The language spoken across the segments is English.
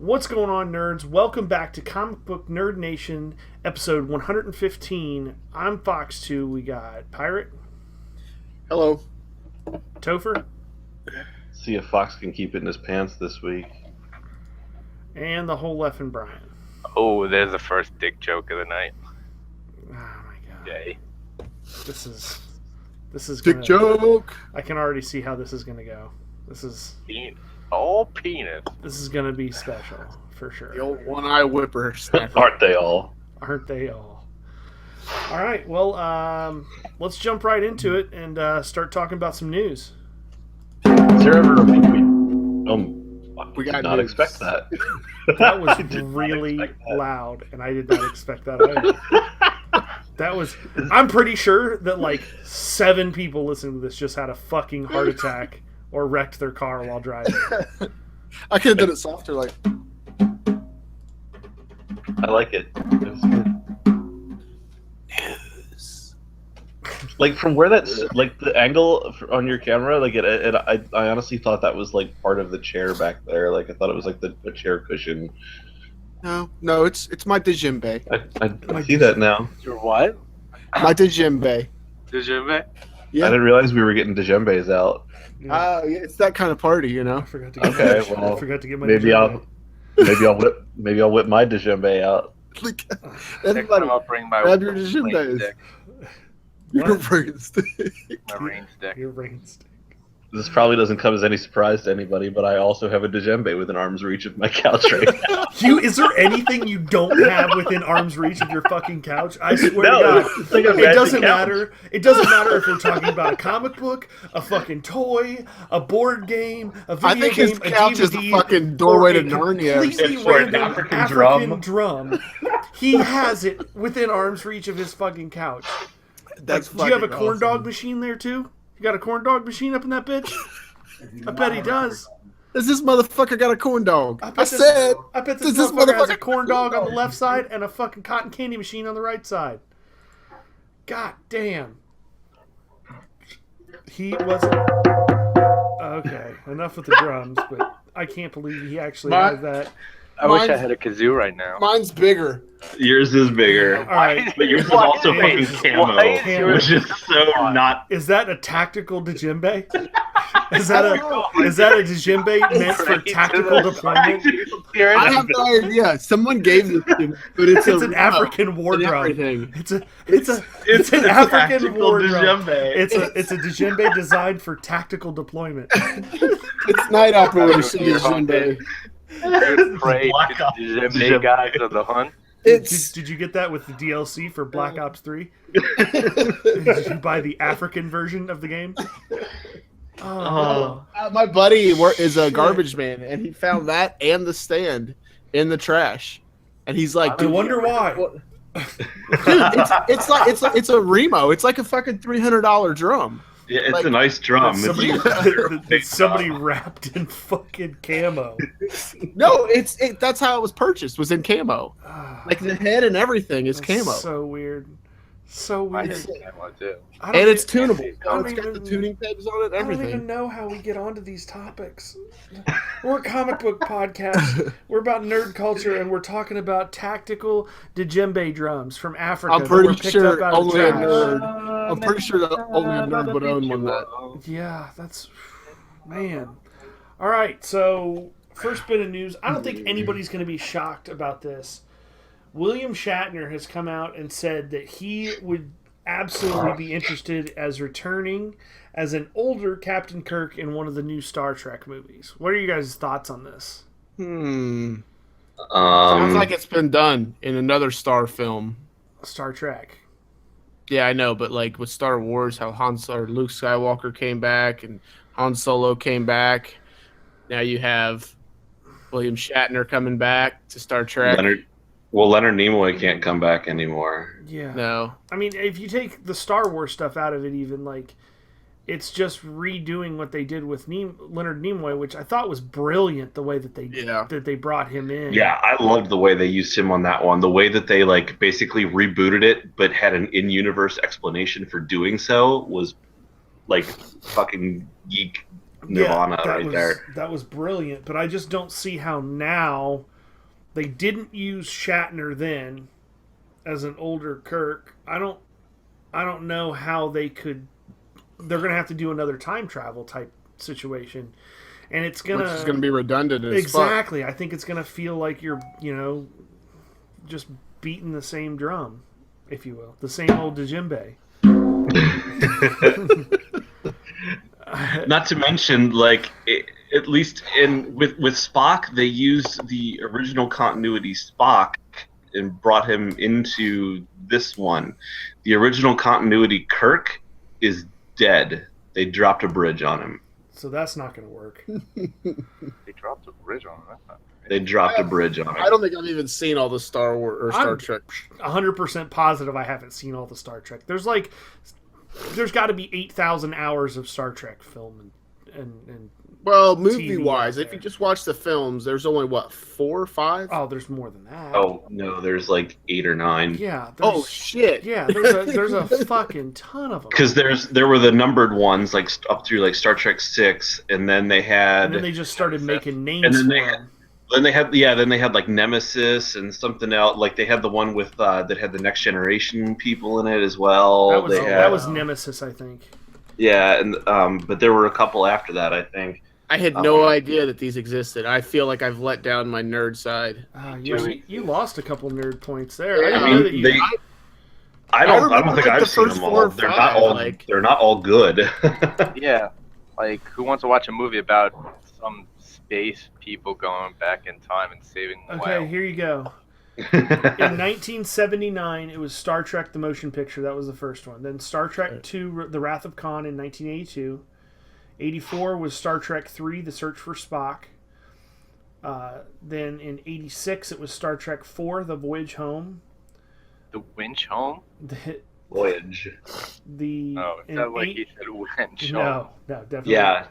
What's going on, nerds? Welcome back to Comic Book Nerd Nation, episode 115. I'm Fox2. We got Pirate, Hello. Topher, See if Fox can keep it in his pants this week. and the whole Leff and Brian. Oh, there's the first dick joke of the night. Oh my god. Yay. This is Dick joke. I can already see how this is gonna go. This is All penis. gonna be special for The sure. old one-eye whipper snapper. Aren't they all? Aren't they all? All right. Well, let's jump right into it and start talking about some news. Is there ever a we We did got not news. expect that. That was I did not really expect that. loud, and I did not expect that either. That was. I'm pretty sure that like 7 people listening to this just had a fucking heart attack or wrecked their car while driving. I could have done it softer, like. I like it. It was good. Like from where that's like the angle on your camera, like I honestly thought that was like part of the chair back there. Like I thought it was like the chair cushion. No, it's my djembe. I see that now. Your what? My djembe. Djembe? Yeah. I didn't realize we were getting djembes out. Yeah, Yeah, it's that kind of party, you I know. forgot to get Okay, my, well, I forgot to get my. Maybe djembe. I'll whip my djembe out. Like, Next everybody, time I'll bring my grab your rain djembes. stick. Your brain stick. My rain stick. Your rain stick. This probably doesn't come as any surprise to anybody, but I also have a djembe within arm's reach of my couch right now. Is there anything you don't have within arm's reach of your fucking couch? I swear No, to God. it's like a It magic doesn't couch. matter. It doesn't matter if we're talking about a comic book, a fucking toy, a board game, a video I think game, his a couch is the DVD, fucking doorway or to a Narnia. completely It's for an random African drum. He has it within arm's reach of his fucking couch. That's Do you have a fucking corn dog awesome. machine there too? You got a corn dog machine up in that bitch? I bet he does. Does this motherfucker got a corn dog? I bet I this- said. I bet this Does this motherfucker has a motherfucker corn dog on the left side and a fucking cotton candy machine on the right side. God damn. He wasn't. Okay, enough with the drums, but I can't believe he actually has that. I wish I Mine's- had a kazoo right now. Mine's bigger. Yours is bigger. All right. But yours is Why also is fucking yours- camo, why is yours- which is so not. Is that a tactical djembe? Is that a djembe meant for tactical deployment? I have no idea. Someone gave this to me, but it's An African war and drum. everything. It's an African tactical war drum. djembe. It's a djembe designed for tactical deployment. It's night operation djembe. You're afraid Black to Ops Djembe Djembe. guys on the hunt. It's Did you get that with the DLC for Black Ops 3? Did you buy the African version of the game? Oh, my buddy is a garbage man, and he found that and the stand in the trash, and he's like, I "Dude, wonder why. dude, it's a Remo. It's like a fucking $300 drum." Yeah, it's Like, a nice drum. Somebody, It's somebody wrapped in fucking camo. No, that's how it was purchased. Was in camo. Like the head and everything is That's camo, So weird. So I weird. hate camo too. I don't and it's e- tunable. I don't It's got the even- tuning pegs on it. and I don't even Everything. know how we get onto these topics. We're a comic book podcast. We're about nerd culture, and we're talking about tactical djembe drums from Africa. I'm that were pretty picked sure up out of only a trash. nerd. I'm pretty sure that only a nerd would own one of that. Yeah, that's man. All right, so first bit of news. I don't think anybody's going to be shocked about this. William Shatner has come out and said that he would absolutely be interested as returning as an older Captain Kirk in one of the new Star Trek movies. What are you guys' thoughts on this? Sounds Um, like it's been done in another Star film. Star Trek. Yeah, I know, but like with Star Wars, how Luke Skywalker came back and Han Solo came back. Now you have William Shatner coming back to Star Trek. Leonard Nimoy can't come back anymore. Yeah. No, I mean, if you take the Star Wars stuff out of it, even like it's just redoing what they did with Leonard Nimoy, which I thought was brilliant. The way that they brought him in. Yeah, I loved the way they used him on that one. The way that they like basically rebooted it, but had an in-universe explanation for doing so was like fucking geek nirvana that right was, there. That was brilliant, but I just don't see how now They didn't use Shatner then as an older Kirk. I don't know how they could. They're gonna have to do another time travel type situation, and it's gonna Which is going to be redundant as exactly. I think it's gonna feel like you're just beating the same drum, if you will, the same old djembe. Not to mention, like, at least with Spock, they used the original continuity Spock and brought him into this one. The original continuity Kirk is dead. They dropped a bridge on him. So that's not going to work. They dropped a bridge on that. They dropped a bridge on him. I don't think I've even seen all the Star Wars or Star Trek. 100% positive I haven't seen all the Star Trek. There's got to be 8,000 hours of Star Trek film and Well, TV movie-wise, out if there. you just watch the films, there's only, 4 or 5? Oh, there's more than that. Oh no, there's like 8 or 9. Yeah. Oh, shit. Yeah, there's a fucking ton of them. Because there were the numbered ones, like up through like Star Trek 6, and then they had, And then they just started making names And then for they them. then they had like Nemesis and something else. Like they had the one with that had the Next Generation people in it as well. That was Nemesis, I think. Yeah, and but there were a couple after that, I think. I had no idea that these existed. I feel like I've let down my nerd side. You lost a couple nerd points there. I I didn't know that mean, you. I don't remember, think like, I've the seen first them 4 all. or They're 5, not all. like- They're not all good. Yeah, like who wants to watch a movie about some space people going back in time and saving the Okay, whale? here you go. In 1979, it was Star Trek: The Motion Picture. That was the first one. Then Star Trek II: The Wrath of Khan in 1982. 84 was Star Trek III: The Search for Spock. Then in 86, it was Star Trek IV: The Voyage Home. The winch home? Voyage. Oh, it sounded like he said winch home. No, definitely. Yeah,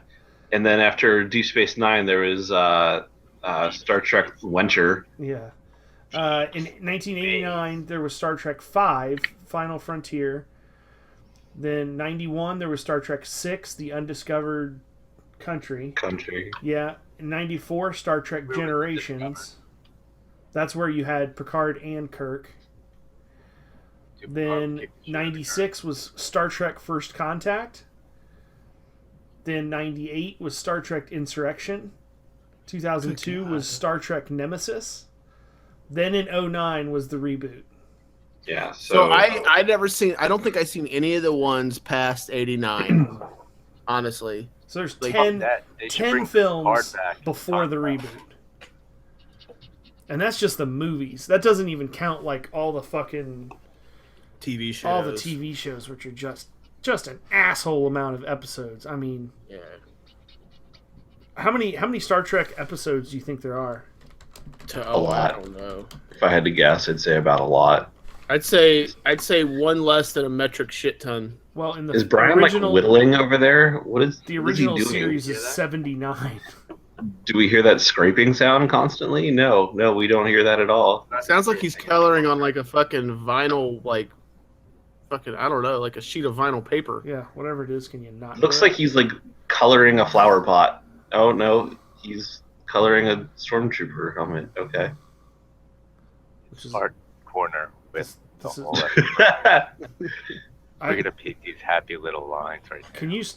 and then after Deep Space Nine, there was Star Trek Venture. Yeah. In 1989, there was Star Trek V: Final Frontier. Then 91, there was Star Trek VI: The Undiscovered Country. Yeah. In 94, Star Trek Generations. That's where you had Picard and Kirk. Then 96 was Star Trek First Contact. Then 98 was Star Trek Insurrection. 2002 was Star Trek Nemesis. Then in 09 was the reboot. Yeah. So I never seen. I don't think I've seen any of the ones past 89. Honestly. So there's Like, 10 They should bring films Picard back. before the reboot. And that's just the movies. That doesn't even count like all the fucking TV shows. all the TV shows, which are just an asshole amount of episodes. I mean, Yeah. how many Star Trek episodes do you think there are? A lot. I don't know. If I had to guess, I'd say about a lot. I'd say one less than a metric shit ton. Well, in the Is Brian original, like whittling over there? What is the what is he original doing? series is 79. Do we hear that scraping sound constantly? No, we don't hear that at all. Sounds like he's coloring on like a fucking vinyl, like fucking I don't know, like a sheet of vinyl paper. Yeah, whatever it is, can you not? Looks hear like he's like coloring a flower pot. Oh no, he's coloring a stormtrooper helmet. Okay. it? Which is Art corner with the this is- whole. We're gonna pick these happy little lines right there.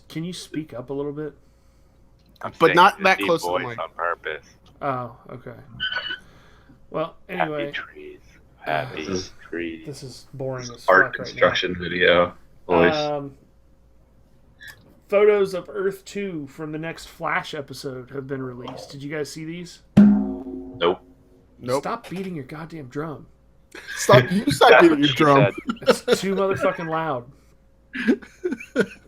Can you speak up a little bit? I'm But saying not this that deep close to the voice mic. on purpose. Oh, okay. Well, anyway, Happy trees, happy This is- trees. this is boring as Art fuck construction video. right Voice. now. Photos of Earth 2 from the next Flash episode have been released. Did you guys see these? Nope. Nope. Stop beating your goddamn drum. Stop beating That's your what she drum. said. It's too motherfucking loud.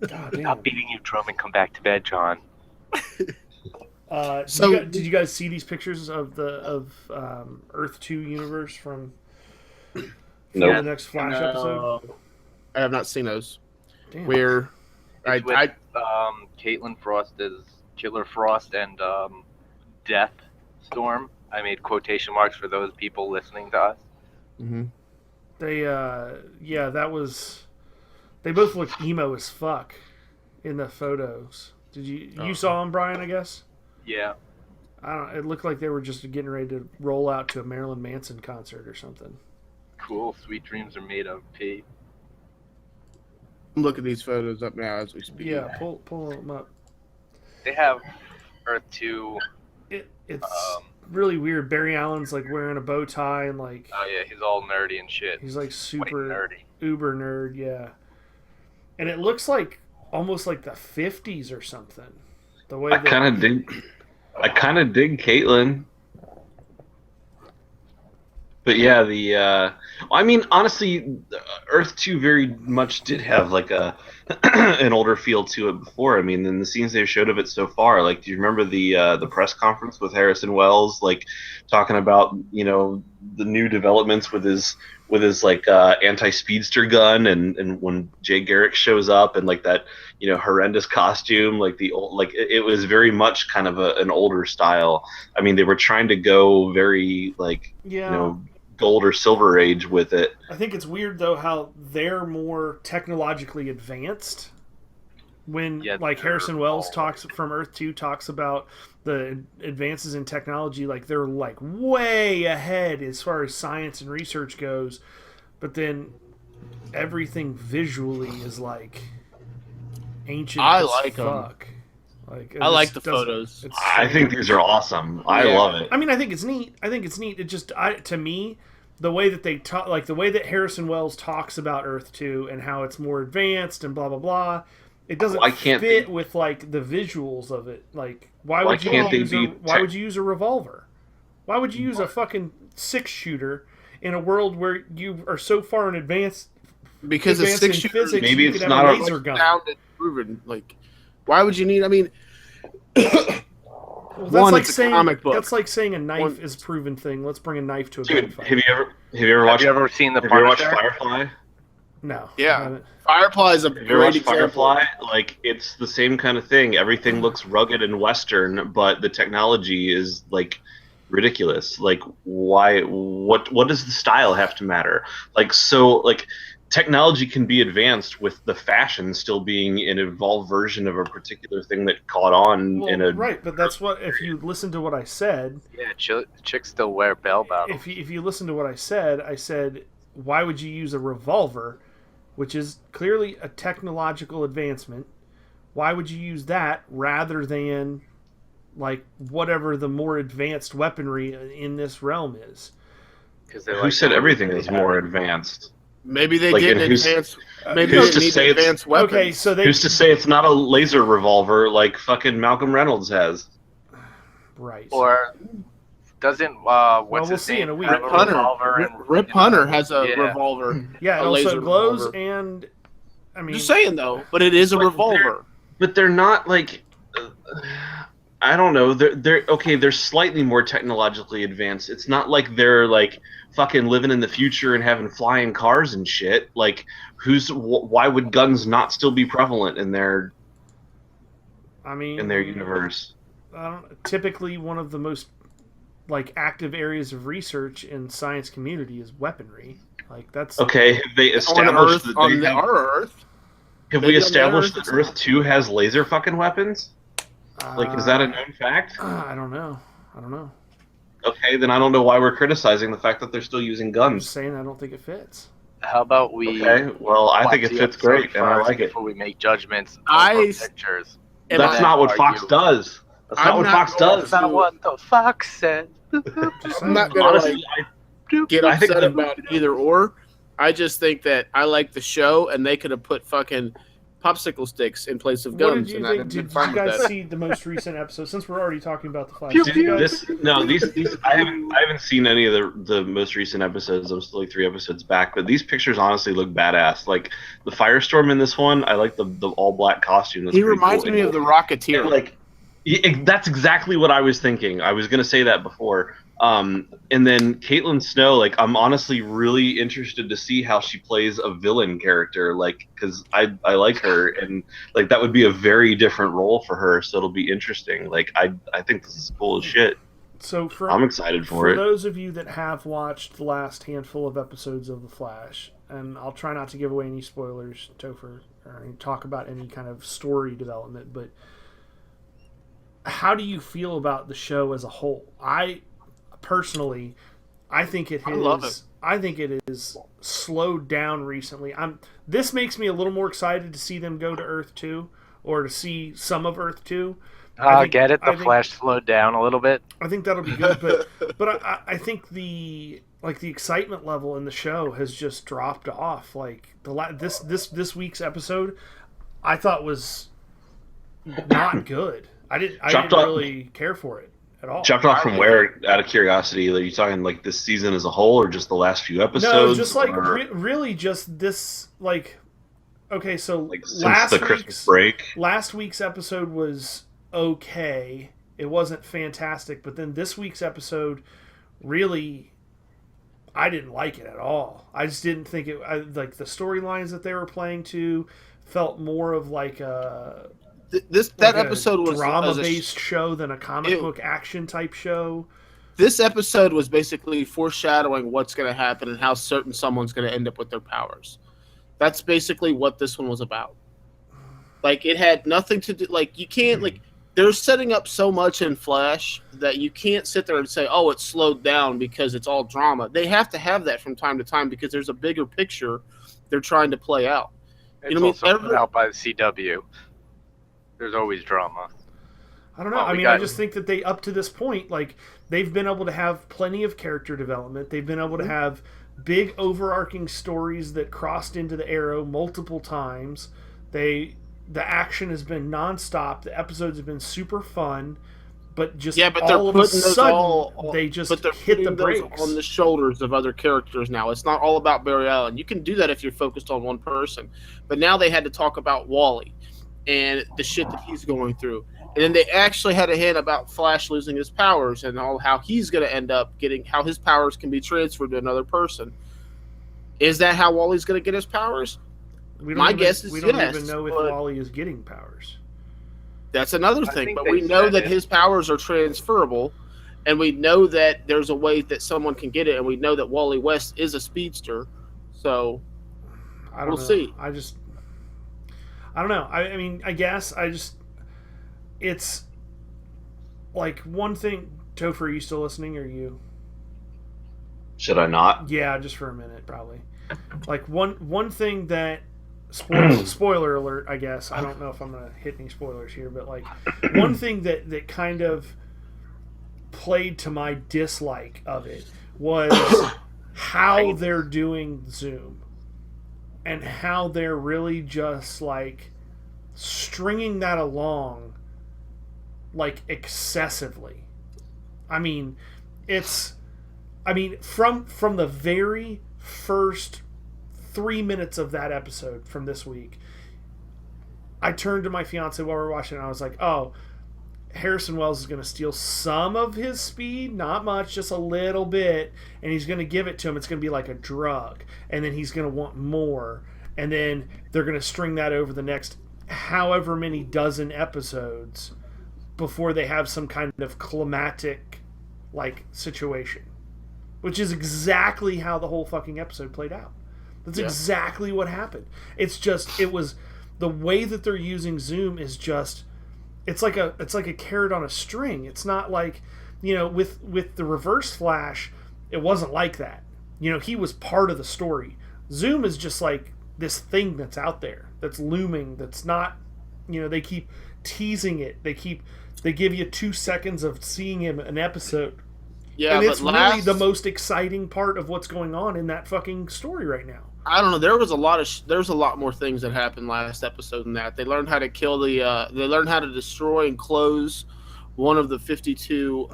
God damn. Stop beating your drum and come back to bed, John. Did you guys see these pictures of the Earth 2 universe from Nope. the next Flash episode? I have not seen those. Damn. Where It's with Caitlin Frost as Killer Frost and Death Storm. I made quotation marks for those people listening to us. They that was. They both look emo as fuck in the photos. Did you saw them, Brian? I guess. Yeah. I don't. It looked like they were just getting ready to roll out to a Marilyn Manson concert or something. Cool. Sweet dreams are made of pee. I'm looking these photos up now as we speak. Yeah, pull them up. They have Earth 2. It's really weird. Barry Allen's like wearing a bow tie and like. Oh yeah, he's all nerdy and shit. He's like Quite super nerdy. uber nerd, yeah. And it looks like almost like the 50s or something. The way I kind of dig Caitlin. But yeah, I mean, honestly, Earth 2 very much did have like a an older feel to it before. I mean, in the scenes they've showed of it so far, like, do you remember the press conference with Harrison Wells, like talking about the new developments with his like anti-speedster gun, and when Jay Garrick shows up and like that horrendous costume, like the old, like it was very much kind of an older style. I mean, they were trying to go very like gold or silver age with it. I think it's weird though how they're more technologically advanced when like Harrison Wells talks from Earth 2 talks about the advances in technology, like they're like way ahead as far as science and research goes, but then everything visually is like ancient I as like fuck. Like, I like the photos. I think these are awesome. I love it. I mean, I think it's neat. It just, to me, the way that they talk, like the way that Harrison Wells talks about Earth 2 and how it's more advanced and blah blah blah, it doesn't fit with like the visuals of it. Like, why would you use a revolver? Why would you use a fucking 6-shooter in a world where you are so far in advance? Because a 6-shooter, maybe it's not a laser gun. Proven. Like, why would you need? I mean, well, that's like saying comic book. That's like saying a knife is a proven thing. Let's bring a knife to a gunfight. Have you ever seen the? Have you ever watched Firefly? No. Yeah. Firefly is a great example. Firefly, like it's the same kind of thing. Everything looks rugged and Western, but the technology is like ridiculous. Like, why? What does the style have to matter? Like, so like. Technology can be advanced with the fashion still being an evolved version of a particular thing that caught on right, but that's what, if you listen to what I said... Yeah, chicks still wear bell bottoms. If you listen to what I said, why would you use a revolver, which is clearly a technological advancement? Why would you use that rather than, like, whatever the more advanced weaponry in this realm is? Who said everything is more advanced? Maybe they didn't advance. Maybe they didn't need advanced weapons. Okay, so who's to say it's not a laser revolver like fucking Malcolm Reynolds has? Right. Or doesn't what's his name? In a week. Rip Hunter has a revolver. Yeah, it also glows revolver. And I mean, just saying though, but it is a revolver. But they're not like. I don't know. They're okay. They're slightly more technologically advanced. It's not like they're like fucking living in the future and having flying cars and shit. Like, why would guns not still be prevalent in their? I mean, in their universe. Typically, one of the most like active areas of research in science community is weaponry. Like that's okay. Have they established our Earth? Have we established that Earth 2 has laser fucking weapons? Like, is that a known fact? I don't know. Okay, then I don't know why we're criticizing the fact that they're still using guns. I'm just saying I don't think it fits. How about we... Okay, well, I think it fits great, and I like it. Before we make judgments over pictures. That's not what Fox does. That's not what Fox does. That's not what the Fox said. I'm not going to get upset about either or. I just think that I like the show, and they could have put fucking popsicle sticks in place of guns. Did you guys see the most recent episode? Since we're already talking about the Flash, I haven't seen any of the most recent episodes. I'm still like 3 episodes back, but these pictures honestly look badass. Like the Firestorm in this one, I like the all black costume. He reminds me of the Rocketeer. And, like, that's exactly what I was thinking. I was gonna say that before. And then Caitlin Snow, like, I'm honestly really interested to see how she plays a villain character, like, because I like her, and like that would be a very different role for her, so it'll be interesting. Like, I think this is cool as shit. So I'm excited for it. For those of you that have watched the last handful of episodes of The Flash, and I'll try not to give away any spoilers, Topher, or talk about any kind of story development, but how do you feel about the show as a whole? I personally, I think it I love is. it. I think it is slowed down recently. This makes me a little more excited to see them go to Earth 2 or to see some of Earth 2. Get it? The Flash slowed down a little bit. I think that'll be good, but I think the excitement level in the show has just dropped off. Like this week's episode, I thought was not good. I didn't really care for it at all. Dropped off from where? Out of curiosity, are you talking like this season as a whole, or just the last few episodes? No, just like really just this. Like, okay, so like since the Christmas break. Last week's episode was okay. It wasn't fantastic, but then this week's episode, really, I didn't like it at all. I just didn't think it. Like the storylines that they were playing to felt more of like a episode was drama-based show than a comic book action type show. This episode was basically foreshadowing what's going to happen and how certain someone's going to end up with their powers. That's basically what this one was about. Like, it had nothing to do. Like, you can't they're setting up so much in Flash that you can't sit there and say, oh, it's slowed down because it's all drama. They have to have that from time to time because there's a bigger picture they're trying to play out. It's also put out by the CW. There's always drama. I don't know. I just think that they, up to this point, like, they've been able to have plenty of character development. They've been able to have big overarching stories that crossed into the Arrow multiple times. The action has been nonstop. The episodes have been super fun, but all of a sudden they just hit the brakes on the shoulders of other characters. Now it's not all about Barry Allen. You can do that if you're focused on one person, but now they had to talk about Wally and the shit that he's going through, and then they actually had a hint about Flash losing his powers and how he's going to end up getting how his powers can be transferred to another person. Is that how Wally's going to get his powers? My guess is we don't even know if Wally is getting powers. That's another thing, but we know that his powers are transferable, and we know that there's a way that someone can get it, and we know that Wally West is a speedster, so we'll see. I don't know. I mean, I guess it's like one thing. Topher, are you still listening, or are you? Should I not? Yeah, just for a minute, probably. Like one thing that spoiler alert, I guess. I don't know if I'm gonna hit any spoilers here, but like one thing that kind of played to my dislike of it was how they're doing Zoom and how they're really just like stringing that along like excessively. I mean, from the very first 3 minutes of that episode from this week, I turned to my fiance while we were watching it, and I was like, oh, Harrison Wells is going to steal some of his speed, not much, just a little bit, and he's going to give it to him. It's going to be like a drug, and then he's going to want more, and then they're going to string that over the next however many dozen episodes before they have some kind of climatic like situation, which is exactly how the whole fucking episode played out. That's exactly what happened. It was the way that they're using Zoom is just, it's like a carrot on a string. It's not like, with the Reverse Flash, it wasn't like that. He was part of the story. Zoom is just like this thing that's out there, that's looming, that's not, they keep teasing it. They give you 2 seconds of seeing him an episode. Yeah, and it's really the most exciting part of what's going on in that fucking story right now. I don't know. There's a lot more things that happened last episode than that. They learned how to kill they learned how to destroy and close one of the 52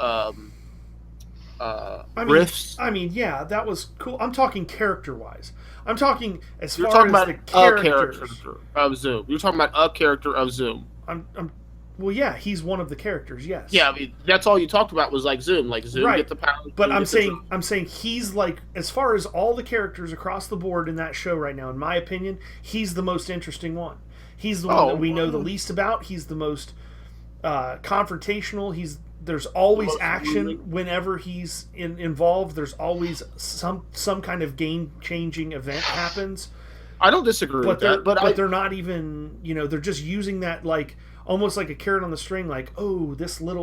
rifts. I mean, yeah, that was cool. I'm talking character-wise. I'm talking as You're far talking as about the characters. A character of Zoom. You're talking about a character of Zoom. Well, yeah, he's one of the characters. Yes. Yeah, I mean, that's all you talked about was like Zoom right. Get the power. But I'm saying he's like, as far as all the characters across the board in that show right now, in my opinion, he's the most interesting one. He's the one that we know the least about. He's the most confrontational. There's always action whenever he's involved. There's always some kind of game-changing event happens. I don't disagree with that, but they're not even. They're just using that like, almost like a carrot on the string, like, oh,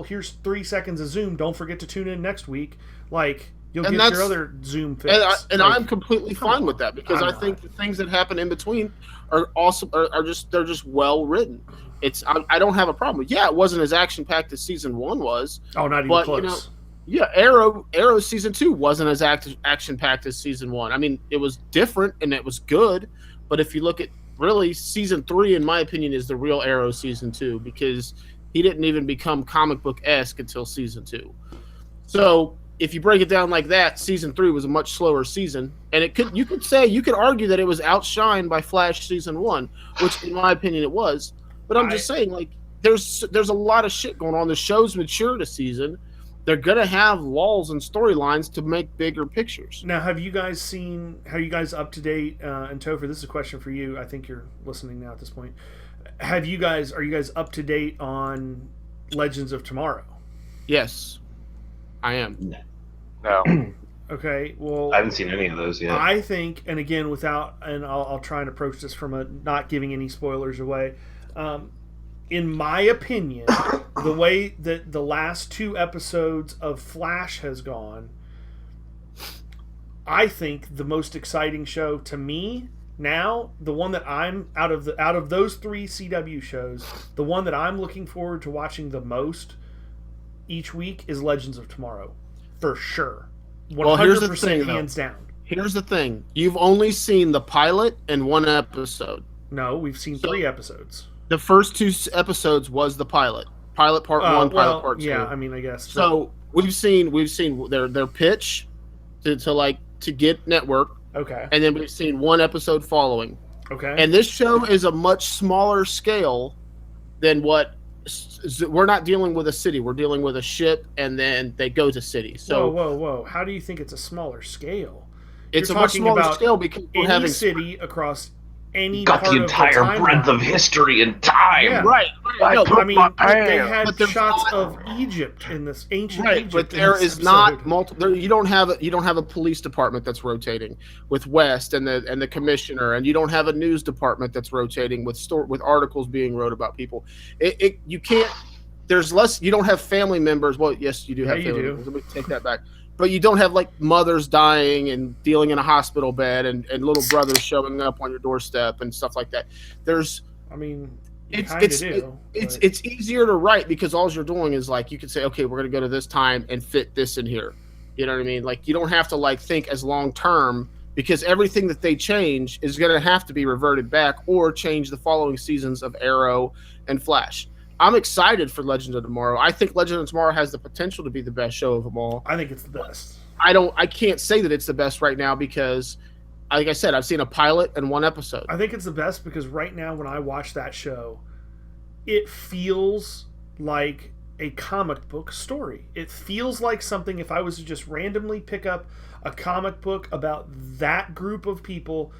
here's 3 seconds of Zoom. Don't forget to tune in next week. Like, you'll get your other Zoom fix. And like, I'm completely fine with that because I think the things that happen in between are also they're just well written. I don't have a problem. Yeah, it wasn't as action packed as season 1 was. Oh, not even close. Arrow season 2 wasn't as action packed as season 1. I mean, it was different and it was good, but if you look at really season 3, in my opinion, is the real Arrow season 2 because he didn't even become comic book esque until season 2. So if you break it down like that, season 3 was a much slower season, and you could argue that it was outshined by Flash season 1, which in my opinion it was. But I'm just saying, like, there's a lot of shit going on. The show's matured a season. They're gonna have lulls and storylines to make bigger pictures. Now, are you guys up to date? And Topher, this is a question for you. I think you're listening now at this point. Are you guys up to date on Legends of Tomorrow? Yes, I am. No. Okay, well, I haven't seen any of those yet. I think, and again, I'll try and approach this from not giving any spoilers away. In my opinion, the way that the last 2 episodes of Flash has gone, I think the most exciting show to me now, the one that I'm out of those 3 CW shows, the one that I'm looking forward to watching the most each week is Legends of Tomorrow, for sure. 100% well, here's the thing, hands down. Here's the thing: you've only seen the pilot and 1 episode. No, we've seen 3 episodes. The first 2 episodes was the pilot part 1, pilot part 2. Yeah, I mean, I guess. So we've seen their pitch to get network. Okay. And then we've seen 1 episode following. Okay. And this show is a much smaller scale than what we're not dealing with a city. We're dealing with a ship, and then they go to cities. So whoa! How do you think it's a smaller scale? It's a much smaller scale because we're having city across any got part the entire of the breadth of history and time. Yeah. Right. No, I mean, they had shots of Egypt in this ancient Egypt. But there is not multiple. You don't have a police department that's rotating with West and the commissioner, and you don't have a news department that's rotating with articles being wrote about people. You can't. There's less. You don't have family members. Well, yes, you do have family members. Let me take that back. But you don't have like mothers dying and dealing in a hospital bed and little brothers showing up on your doorstep and stuff like that. It's easier to write because all you're doing is like you can say, okay, we're gonna go to this time and fit this in here. You know what I mean? Like you don't have to like think as long term because everything that they change is gonna have to be reverted back or change the following seasons of Arrow and Flash. I'm excited for Legends of Tomorrow. I think Legends of Tomorrow has the potential to be the best show of them all. I think it's the best. I can't say that it's the best right now because, like I said, I've seen a pilot and 1 episode. I think it's the best because right now when I watch that show, it feels like a comic book story. It feels like something if I was to just randomly pick up a comic book about that group of people,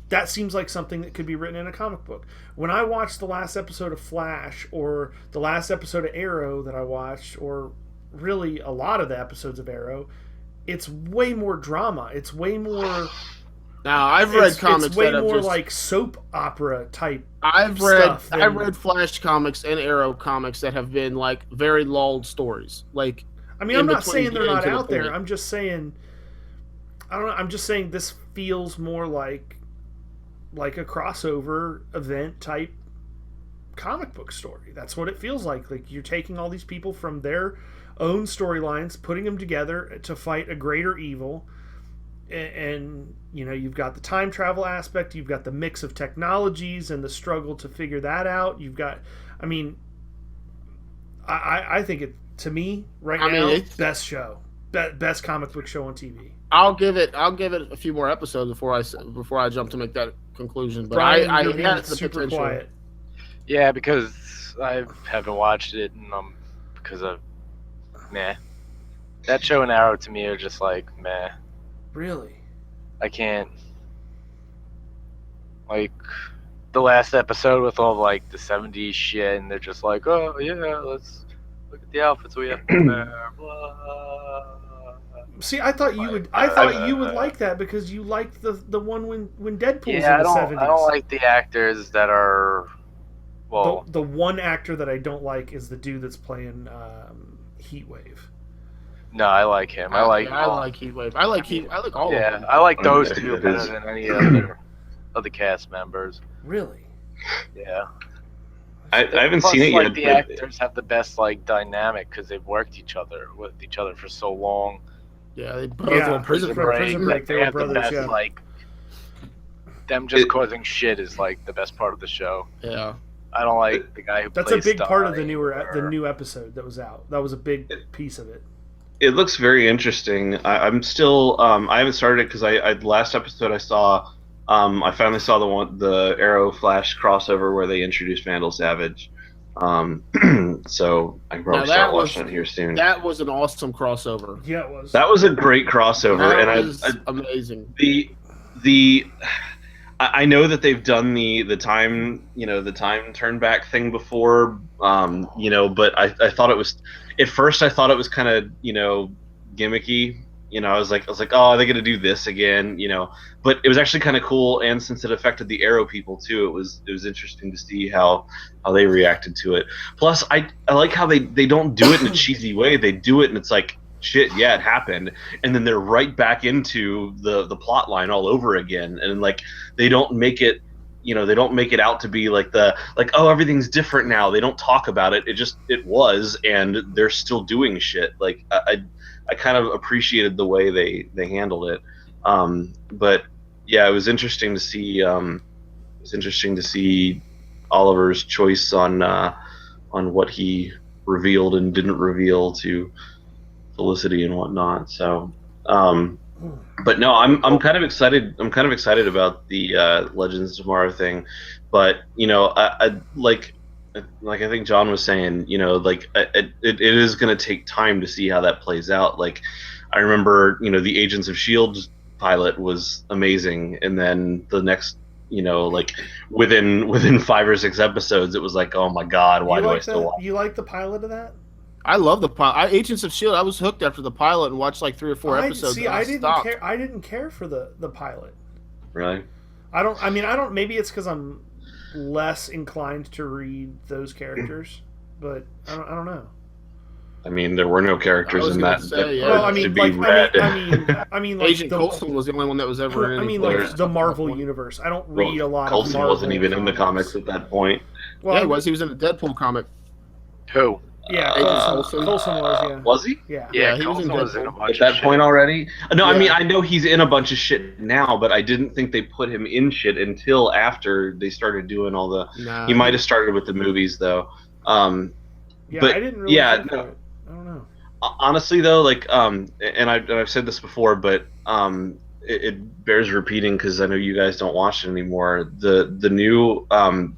that seems like something that could be written in a comic book. When I watched the last episode of Flash or the last episode of Arrow that I watched, or really a lot of the episodes of Arrow, it's way more drama. It's way more... Now, I've read comics it's way that more just, like soap opera type I've read Flash comics and Arrow comics that have been like very lulled stories. Like, I mean, I'm not saying they're not out there. I'm just saying... I don't know. I'm just saying this feels more like a crossover event type comic book story. That's what it feels like. Like you're taking all these people from their own storylines, putting them together to fight a greater evil. And you know, you've got the time travel aspect, you've got the mix of technologies and the struggle to figure that out. You've got, I mean, I think it, to me right now, best show, best comic book show on TV. I'll give it a few more episodes before I jump to make that conclusion. But Brian, I had the super potential. Quiet. Yeah, because I haven't watched it, and because of meh. That show and Arrow to me are just like meh. Really? I can't. Like the last episode with all like the 70s shit, and they're just like, oh yeah, let's look at the outfits we have to wear. Blah. See, I thought you would. I thought you would like that because you liked the one when Deadpool's in the 70s. I don't like the actors that are Well, the one actor that I don't like is the dude that's playing Heatwave. no, I like him. I like Heatwave. I like all of them. I like I don't those know who two that better is. than any other of the cast members. Really? Yeah. I haven't Plus, seen it like, yet. the actors have the best like dynamic because they've worked with each other for so long. Yeah, they both Yeah, on Prison for Break. Prison Break, they They were have the brothers. best Yeah. like them just causing shit is like the best part of the show. Yeah. I don't like the guy who That's a plays big part of Stein the new episode that was out. That was a big piece of it. It looks very interesting. I'm still I haven't started it because I last episode I saw I finally saw the Arrow Flash crossover where they introduced Vandal Savage. So I can probably start watching it here soon. That was an awesome crossover. Yeah, it was. That was a great crossover, That and was amazing. the I know that they've done the time turn back thing before, but I thought it was at first I thought it was kind of gimmicky. I was like, oh, are they gonna do this again? But it was actually kind of cool, and since it affected the Arrow people too, it was interesting to see how they reacted to it. Plus, I like how they don't do it in a cheesy way. They do it, and it's like, shit, yeah, it happened, and then they're right back into the plot line all over again, and like they don't make it out to be like oh, everything's different now. They don't talk about it. It was, and they're still doing shit. Like I kind of appreciated the way they handled it. But yeah, it was interesting to see. Oliver's choice on what he revealed and didn't reveal to Felicity and whatnot. So, but no, I'm kind of excited. I'm kind of excited about the Legends of Tomorrow thing. But I like I think John was saying, it is going to take time to see how that plays out. Like, I remember, the Agents of S.H.I.E.L.D. pilot was amazing, and then the next, within 5 or 6 episodes, it was like, oh my god, why do I still watch? You like the pilot of that? I love the pilot. Agents of S.H.I.E.L.D. I was hooked after the pilot and watched like 3 or 4 episodes. I didn't care for the pilot. Really? I don't. Maybe it's because I'm less inclined to read those characters, but I don't know. I mean, there were no characters in that. Well, I mean, like Agent Coulson was the only one that was ever in. I mean, like the Marvel universe. I don't read a lot of Coulson Marvel wasn't even comics. in the comics at that point. Well, yeah, he was. He was in the Deadpool comic. Who? Yeah, Coulson was. Yeah. Was he? Yeah. He was in a bunch At of that point already? No, Yeah. I mean, I know he's in a bunch of shit now, but I didn't think they put him in shit until after they started doing all the. Nah. He might have started with the movies though. Yeah, but I didn't really. yeah, think no. of it. I don't know. Honestly though, like and I've said this before, but it bears repeating because I know you guys don't watch it anymore. The new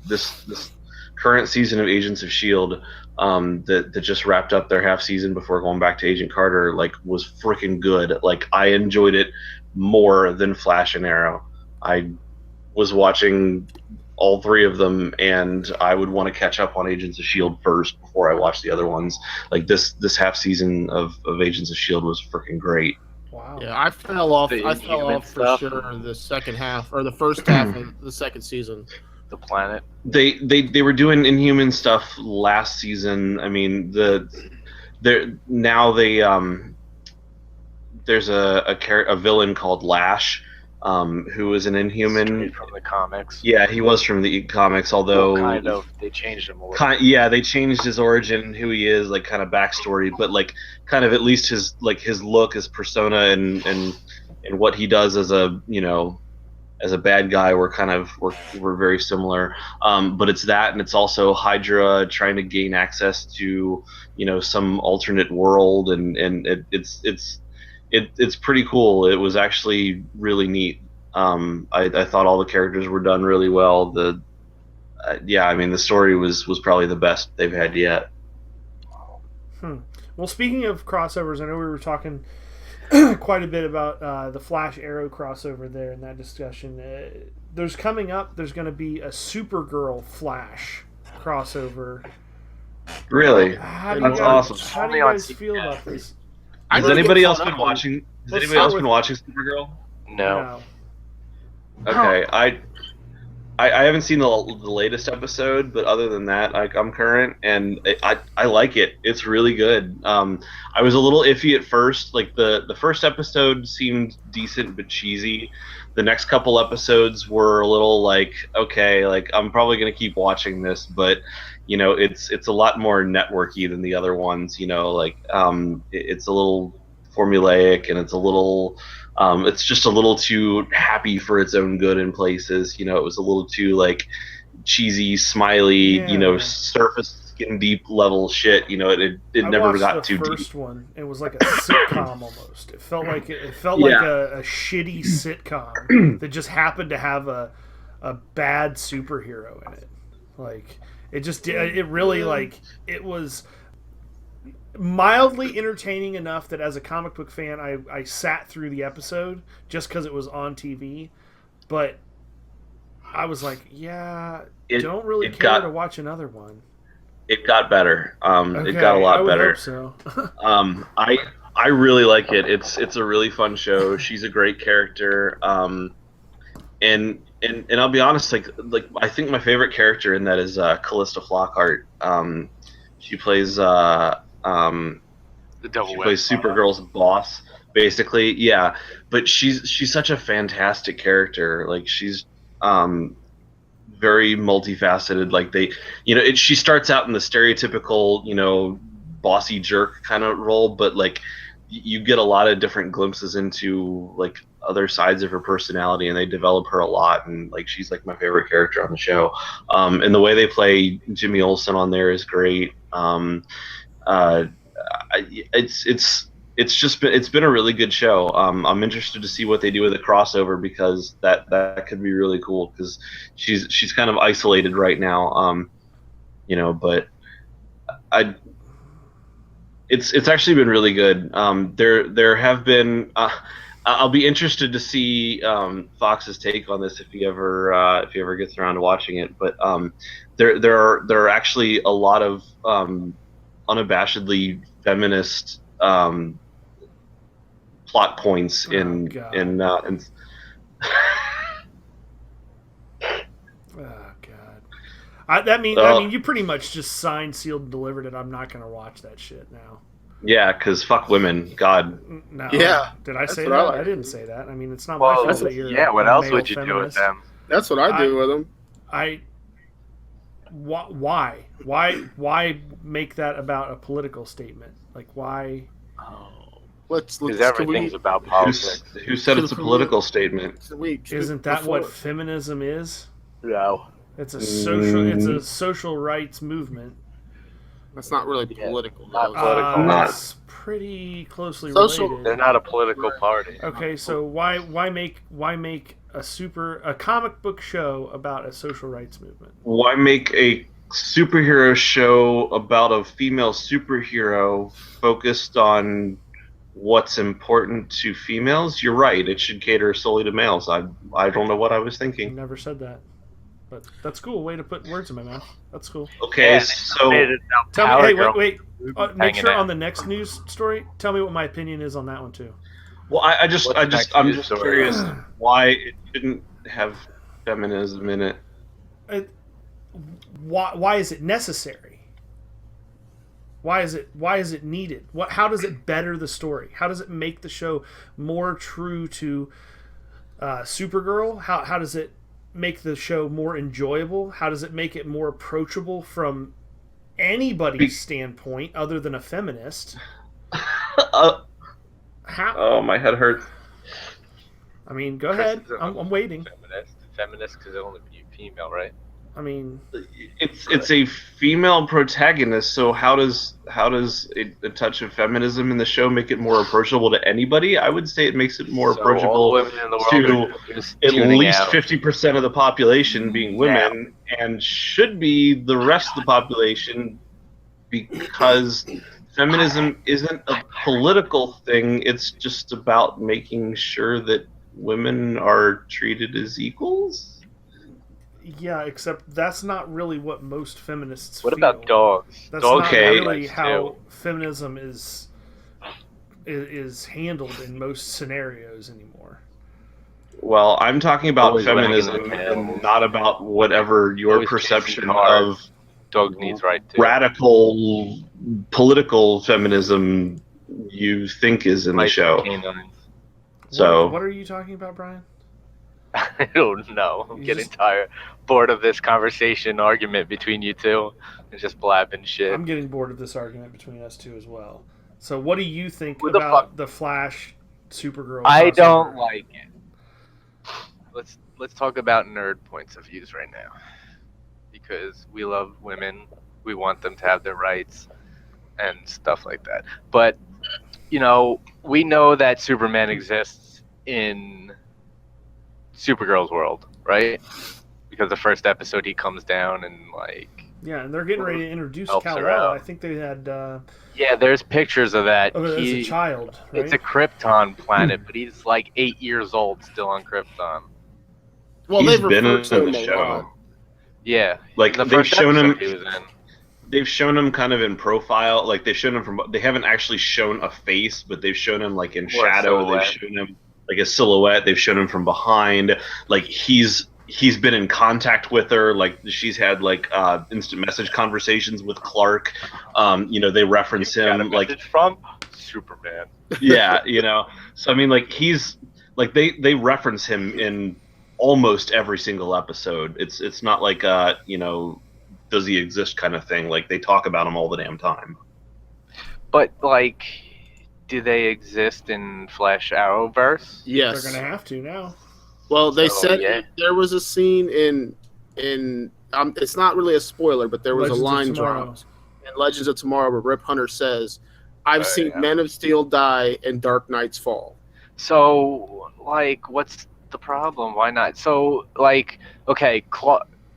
this current season of Agents of S.H.I.E.L.D. That just wrapped up their half season before going back to Agent Carter, like, was freaking good. Like, I enjoyed it more than Flash and Arrow. I was watching all 3 of them, and I would want to catch up on Agents of S.H.I.E.L.D. first before I watched the other ones. Like, this half season of Agents of S.H.I.E.L.D. was freaking great. Wow. Yeah, I fell off. The I fell Inhuman off for stuff. sure the second half or the first half of the second season. the planet. They were doing Inhuman stuff last season. I mean, there's a villain called Lash, who was an Inhuman. Straight from the comics. Yeah, he was from the comics, although Well, kind of. They changed him a little. yeah, they changed his origin, who he is, like, kind of backstory, but like kind of at least his look, his persona, and what he does as a bad guy we're very similar. But it's that, and it's also Hydra trying to gain access to some alternate world, and it's pretty cool. It was actually really neat. I thought all the characters were done really well. I mean, the story was probably the best they've had yet. Well, speaking of crossovers, I know we were talking quite a bit about the Flash Arrow crossover there in that discussion. There's going to be a Supergirl Flash crossover. Really? That's awesome. How do you guys feel about this? Has anybody else been watching? Has anybody else been watching Supergirl? No. Okay, I haven't seen the latest episode, but other than that, I'm current, and I like it. It's really good. I was a little iffy at first. Like the first episode seemed decent but cheesy. The next couple episodes were a little like, okay, like I'm probably gonna keep watching this, but it's a lot more networky than the other ones. Like it's a little formulaic, and it's just a little too happy for its own good in places. It was a little too like cheesy, smiley, Yeah. surface skin deep level shit. It I never watched the got too deep. first one. It was like a sitcom almost. It felt like like Yeah. a shitty sitcom that just happened to have a bad superhero in it. Like it really like it was mildly entertaining enough that as a comic book fan, I sat through the episode just because it was on TV. But I was like, yeah, don't really care to watch another one. It got better. Okay, It got a lot I would better. hope so. I really like it. It's a really fun show. She's a great character. And I'll be honest, like I think my favorite character in that is Callista Flockhart. She plays The Devil she Wears plays Supergirl's boss, basically. Yeah, but she's such a fantastic character. Like she's very multifaceted. Like she starts out in the stereotypical, bossy jerk kind of role, but like you get a lot of different glimpses into like other sides of her personality, and they develop her a lot. And like she's like my favorite character on the show. And the way they play Jimmy Olsen on there is great. It's been a really good show. I'm interested to see what they do with the crossover, because that could be really cool, because she's kind of isolated right now. But it's actually been really good. There have been. I'll be interested to see Fox's take on this if he ever gets around to watching it. But there are actually a lot of unabashedly feminist plot points in. Oh God! I mean, you pretty much just signed, sealed, and delivered it. I'm not gonna watch that shit now. Yeah, because fuck women. God. No. Yeah, did I say what that? I like. I didn't say that. I mean, it's not my Well, fault that you're. yeah. What a else male would you do with feminist. them? That's what I do with them. Why make that about a political statement? Like why? Because everything's about politics. Who said it's a political statement? Isn't that what feminism is? No. It's a social rights movement. That's not really political. Not political. It's pretty closely Social. related. They're not a political party. Okay, so why make a comic book show about a social rights movement? Why make a superhero show about a female superhero focused on what's important to females? You're right. It should cater solely to males. I don't know what I was I thinking. never said that, but that's cool. Way to put words in my mouth. That's cool. Okay, Yeah, so Tell me, hey, Girl. wait. Make Hanging sure out. on the next news story, tell me what my opinion is on that one too. well, I'm just story? curious why it didn't have feminism in it. Why is it necessary? Why is it needed? How does it better the story? How does it make the show more true to Supergirl? How does it make the show more enjoyable? How does it make it more approachable from anybody's standpoint other than a feminist? How? Oh, my head hurts. I mean, go ahead. I'm waiting. Feminist because it only be female, right? I mean, It's a female protagonist, so how does a touch of feminism in the show make it more approachable to anybody? I would say it makes it more So all approachable women in the world to are just at tuning least out. 50% of the population being women, and should be the rest of the population, because feminism isn't a political thing. It's just about making sure that women are treated as equals. yeah, except that's not really what most feminists What feel. about dogs? That's Dogs not Okay. really rights, how too. feminism is handled in most scenarios anymore. Well, I'm talking about Always wagging feminism the tail. and not about whatever your Always chasing perception cars. of Dog needs right too. radical political feminism you think is in the Life show. of canines. So What are you talking about, Brian? I don't know. I'm You getting just- tired, bored of this conversation argument between you two, and just blabbing shit. I'm getting bored of this argument between us two as well. So, what do you think Who the about the Flash Supergirl? I crossover? don't like it. Let's talk about nerd points of views right now, because we love women, we want them to have their rights and stuff like that. But we know that Superman exists in Supergirl's world, right? Because the first episode he comes down and Yeah, and they're getting ready to introduce helps Kal-El. her out. I think they had. Yeah, there's pictures of that. As a child, right? It's a Krypton planet, but he's like 8 years old still on Krypton. Well, he's they've been in referred to him the a show. lot. Yeah, Like the they've first shown him. episode he was in. They've shown him kind of in profile. Like they've shown him from. They haven't actually shown a face, but they've shown him like in Or a shadow. They've silhouette. shown him like a silhouette. They've shown him from behind. Like he's been in contact with her. Like she's had like instant message conversations with Clark. They reference You got a him like message from Superman. yeah, So I mean, like he's like they reference him in almost every single episode. It's not like does he exist kind of thing. Like they talk about him all the damn time. But do they exist in Flash Arrowverse? Yes. They're gonna have to now. Well, they So, said yeah. there was a scene in it's not really a spoiler, but there was Legends a of line Tomorrow. dropped in Legends of Tomorrow where Rip Hunter says, "I've seen yeah. Men of Steel die and Dark Knights fall." So, what's the problem? Why not? So, okay,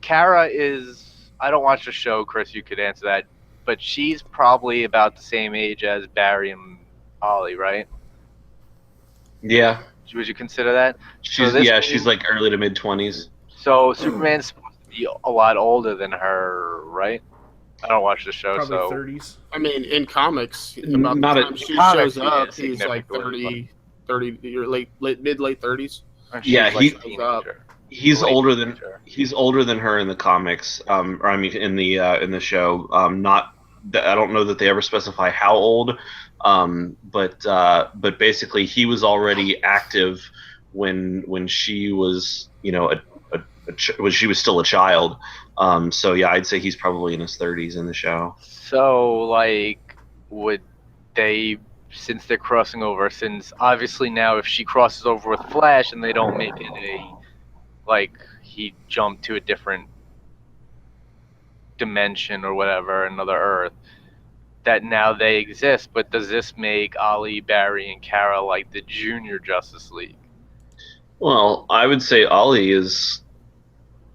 Kara is. I don't watch the show, Chris. You could answer that, but she's probably about the same age as Barry and Ollie, right? Yeah, Would you consider that? she's this yeah, means- she's like early to mid 20s. So Superman's supposed to be a lot older than her, right? I don't watch the show, Probably so 30s. I mean, in comics, Not about the a- time she comics, shows up, yeah, he's like significantly, 30 year late 30s. she's Yeah, like he- a teenager. He's Late older than teenager. he's older than her in the comics. Or I mean in the show. Not I don't know that they ever specify how old. But basically he was already active when she was when she was still a child. So yeah, I'd say he's probably in his 30s in the show. So, would they, since they're crossing over, since obviously now if she crosses over with Flash and they don't make it he jumped to a different dimension or whatever, another Earth, that now they exist, but does this make Ollie, Barry, and Kara like the junior Justice League? Well, I would say Ollie's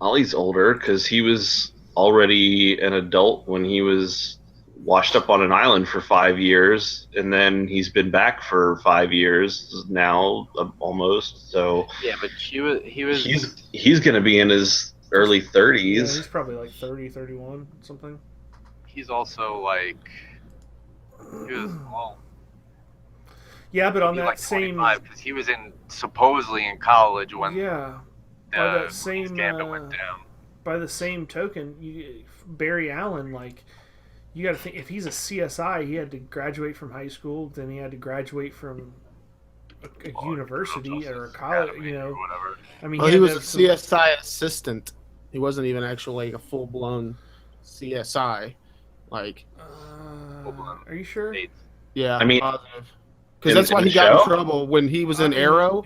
older because he was already an adult when he was washed up on an island for 5 years, and then he's been back for 5 years now, almost. So Yeah, but he was. he's going to be in his early Yeah, 30s. he's probably like 30, 31, something. He's also he was well, Yeah, but on maybe that same. 25, because he was supposedly in college when Yeah. By that same. Gambit went down. By the same token, Barry Allen, you got to think, if he's a CSI, he had to graduate from high school, then he had to graduate from a university or a college, Academy or whatever. I mean, Well, he had was to a have some- CSI assistant. He wasn't even actually a full blown CSI. Are you sure? Yeah, I mean, positive. Because in- that's why in he the got in show? trouble when he was in Arrow.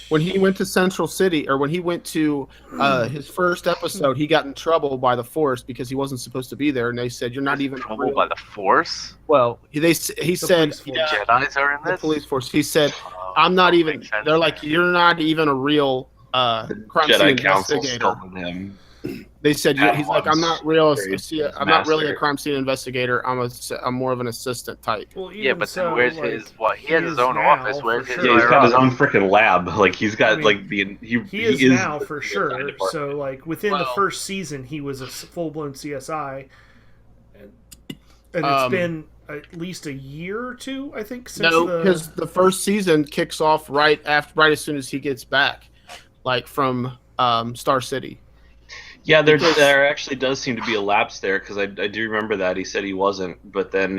When he went to Central City, or when he went to his first episode, he got in trouble by the Force because he wasn't supposed to be there, and they said, "You're not even trouble real." by the Force. Well, he said, police force. yeah, Jedi's are in the this. police force. He said, Oh, "I'm not that even." makes sense. They're like, "You're not even a real crime scene Jedi Council investigator." stolen him. They said, That he's like, "I'm not Very I'm not really a master. crime scene investigator. I'm more of an assistant type." Well, Yeah, even but so, then where's like, his what? He he has his is own now, office. Where's for his? sure. Yeah, he's got his hierarchy? own freaking lab. Like he's got I mean, like the He is now the- for the sure. department. So, within the Well- first season, he was a full blown CSI, and it's Um, been at least a year or two, I think, since No, because the first season kicks off right as soon as he gets back. like from Star City. Yeah, Because- there actually does seem to be a lapse there because I do remember that he said he wasn't, but then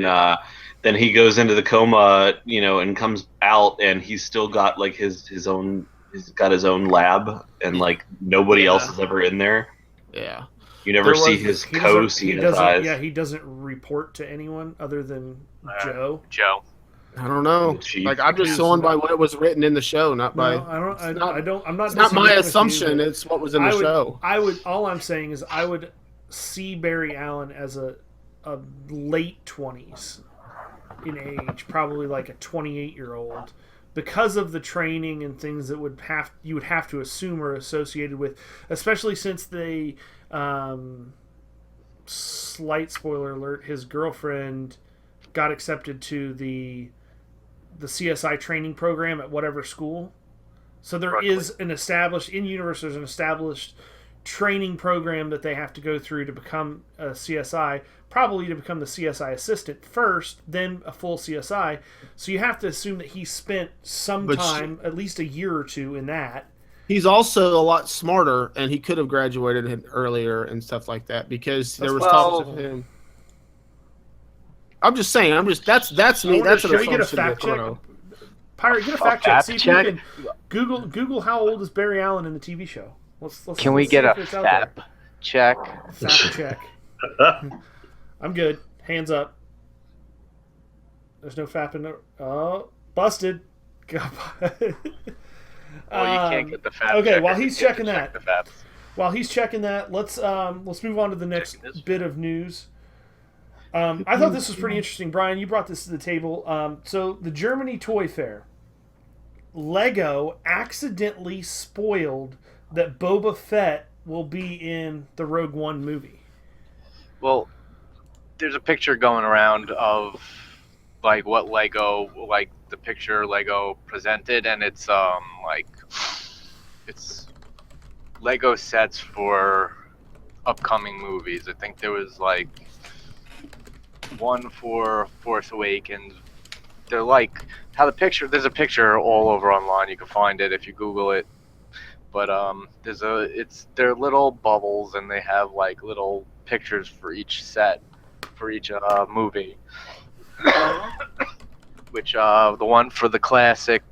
he goes into the coma, and comes out and he's still got like his own he's got his own lab and like nobody else is ever in there. Yeah. You never see was- his He co doesn't. see He his doesn't. eyes. Yeah, he doesn't report to anyone other than Joe. Joe. I don't know. The chief. Like I'm just going by what was written in the show, not by. No, I don't. it's not- I don't. I'm not. It's not my disagreeing with you, assumption. but It's what was in the show. I would. All I'm saying is I would see Barry Allen as a late 20s in age, probably like a 28-year-old, because of the training and things that you would have to assume are associated with, especially since they, slight spoiler alert, his girlfriend got accepted to the CSI training program at whatever school. So there is an established there's an established training program that they have to go through to become a CSI, probably to become the CSI assistant first, then a full CSI. So you have to assume that he spent some time, at least a year or two, in that. He's also a lot smarter, and he could have graduated earlier and stuff like that because there was talks of him. I'm just saying. That's me. That's an Should we get a assumption. fact check? Photo. Pirate, get a fact check. fact See if check? you can Google how old is Barry Allen in the TV show. Can we let's get see a if it's out there. FAP check? Fact check. I'm good. Hands up. There's no FAP in there. Oh, busted. Well, you can't get the FAP. Okay, checker. while he's You have to checking check that, the FAPs. While he's checking that, let's move on to the next Checking this. bit of news. I thought this was pretty interesting, Brian. You brought this to the table. So the Germany Toy Fair, Lego accidentally spoiled that Boba Fett will be in the Rogue One movie. Well, there's a picture going around of like what Lego, like the picture Lego presented, and it's it's Lego sets for upcoming movies. I think there was like one for Force Awakens. They're like how the picture. There's a picture all over online. You can find it if you Google it. But they're little bubbles, and they have like little pictures for each set, for each movie. Which the one for the classic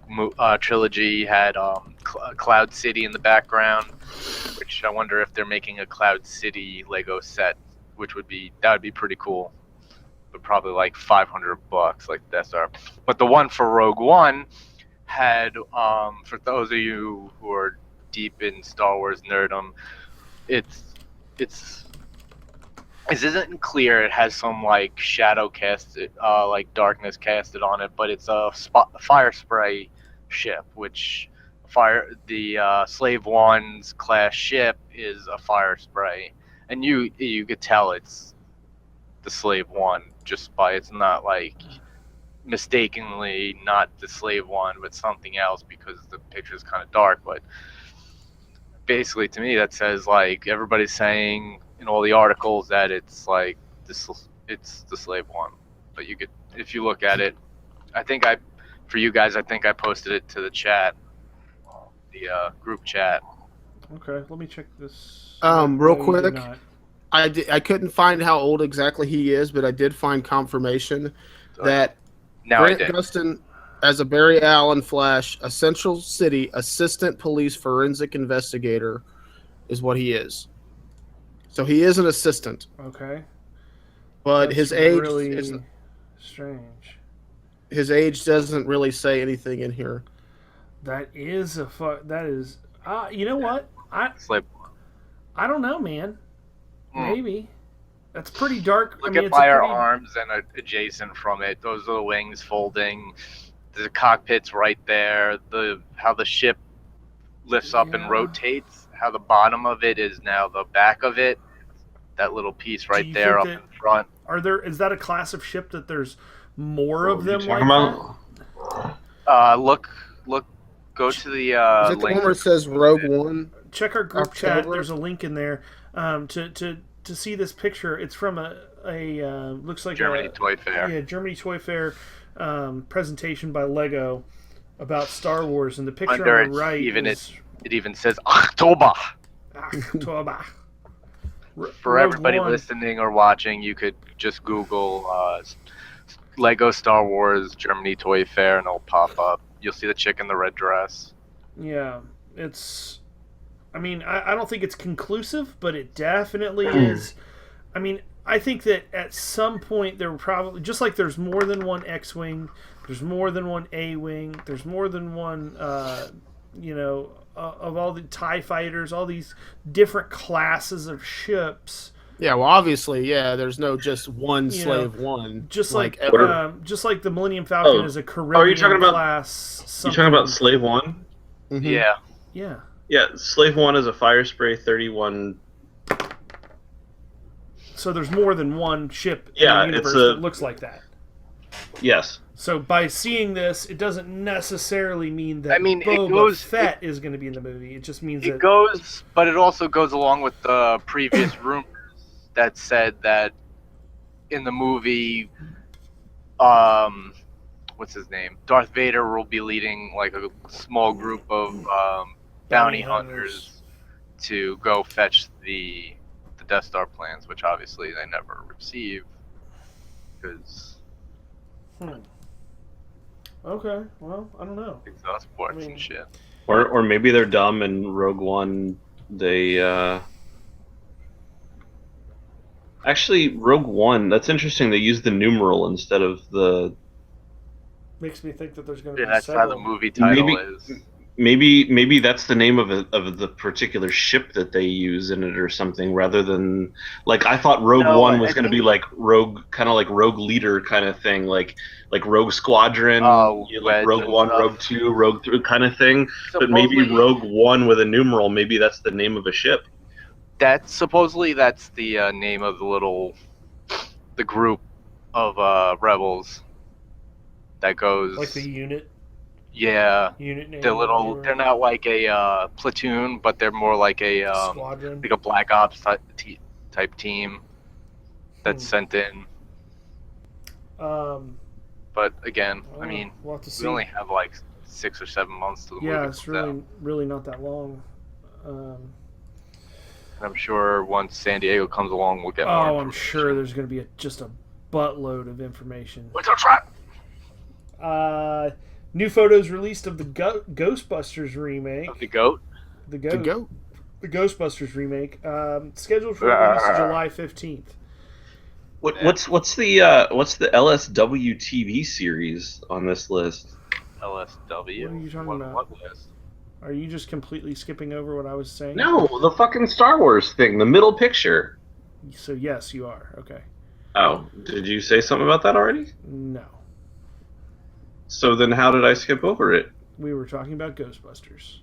trilogy had Cloud City in the background. Which I wonder if they're making a Cloud City Lego set, that would be pretty cool. But probably like $500, like that's our. But the one for Rogue One had, for those of you who are deep in Star Wars nerdom, it isn't clear. It has some like shadow casted, like darkness casted on it, but it's a fire spray ship, which the Slave One's class ship is a fire spray, and you could tell it's the Slave One just by it's not like mistakenly not the Slave One but something else because the picture is kind of dark. But basically, to me, that says like everybody's saying in all the articles that it's like it's the Slave One. But you could, if you look at it, I think I posted it to the chat, the group chat. Okay, let me check this. Real No, you quick. did not. I couldn't find how old exactly he is, but I did find confirmation that Now I Grant did. Gustin, as a Barry Allen Flash, a Central City Assistant Police Forensic Investigator, is what he is. So he is an assistant, Okay. but That's his age really strange. his age doesn't really say anything in here. That is that is. You know what? Slave. I don't know, man. Hmm. Maybe. That's pretty dark. Look I mean, at it's a fire pretty- arms and adjacent from it. Those are the wings folding. The cockpit's right there. How the ship lifts up and Yeah. rotates. How the bottom of it is now the back of it. That little piece right you there up think in front. Is that a class of ship that there's more What of were you them like talking that? Look. Go to the Is it the link. one where it says Rogue One? Check our group chat. October? There's a link in there to see this picture. It's from a looks like Germany Toy Fair. Yeah, Germany Toy Fair presentation by Lego about Star Wars, and the picture Under on the its- right even is its It even says October. October. For Rogue everybody One. listening or watching, you could just Google Lego Star Wars Germany Toy Fair and it'll pop up. You'll see the chick in the red dress. Yeah, it's. I mean, I don't think it's conclusive, but it definitely is. I mean, I think that at some point there were probably, just like there's more than one X-wing, there's more than one A-wing, there's more than one, of all the TIE fighters, all these different classes of ships. Yeah, well, obviously, yeah. There's no just one You slave know, one. Just like ever. Just like the Millennium Falcon is a Caribbean are you talking about, class. You talking about Slave One? Mhm. Yeah. Yeah. Yeah, Slave One is a Fire Spray 31. So there's more than one ship in Yeah, the universe it's a- that looks like that. Yes. So by seeing this, it doesn't necessarily mean that I mean, it Boba goes- Fett is going to be in the movie. It just means It that goes, but it also goes along with the previous rumors that said that in the movie, what's his name? Darth Vader will be leading like a small group of bounty hunters to go fetch the Death Star plans, which obviously they never receive because Okay, well, I don't know. exhaust ports I mean- and shit. Or maybe they're dumb and Rogue One, they, Actually, Rogue One, that's interesting. They use the numeral instead of the... Makes me think that there's going to Yeah, be that's how several. the movie title Maybe- is. Maybe that's the name of the particular ship that they use in it or something, rather than like I thought Rogue No, One I was going to think- be like Rogue, kind of like Rogue Leader kind of thing, like Rogue Squadron, Oh, like Wedge Rogue and One, stuff. Rogue Two, Rogue Three kind of thing. But maybe Supposedly- Rogue One with a numeral, maybe that's the name of a ship. That's supposedly that's the name of the group of rebels that goes. Like the unit unit name. they're or little. whatever. They're not like a platoon, but they're more like a Squadron. like a Black Ops type team that's sent in. But again, I mean, we'll have to see. we only have like 6 or 7 months to the movie. Yeah, it's comes out. really not that long. And I'm sure once San Diego comes along, we'll get more. I'm sure there's going to be just a buttload of information. What's our trap? New photos released of the Ghostbusters remake. Of the goat. The To go. The Ghostbusters remake, scheduled for release July 15th. What's the LSW TV series on this list? LSW. What are you talking about? What list? Are you just completely skipping over what I was saying? No, the fucking Star Wars thing, the middle picture. So yes, you are. Okay. Oh, did you say something about that already? No. So then how did I skip over it? We were talking about Ghostbusters.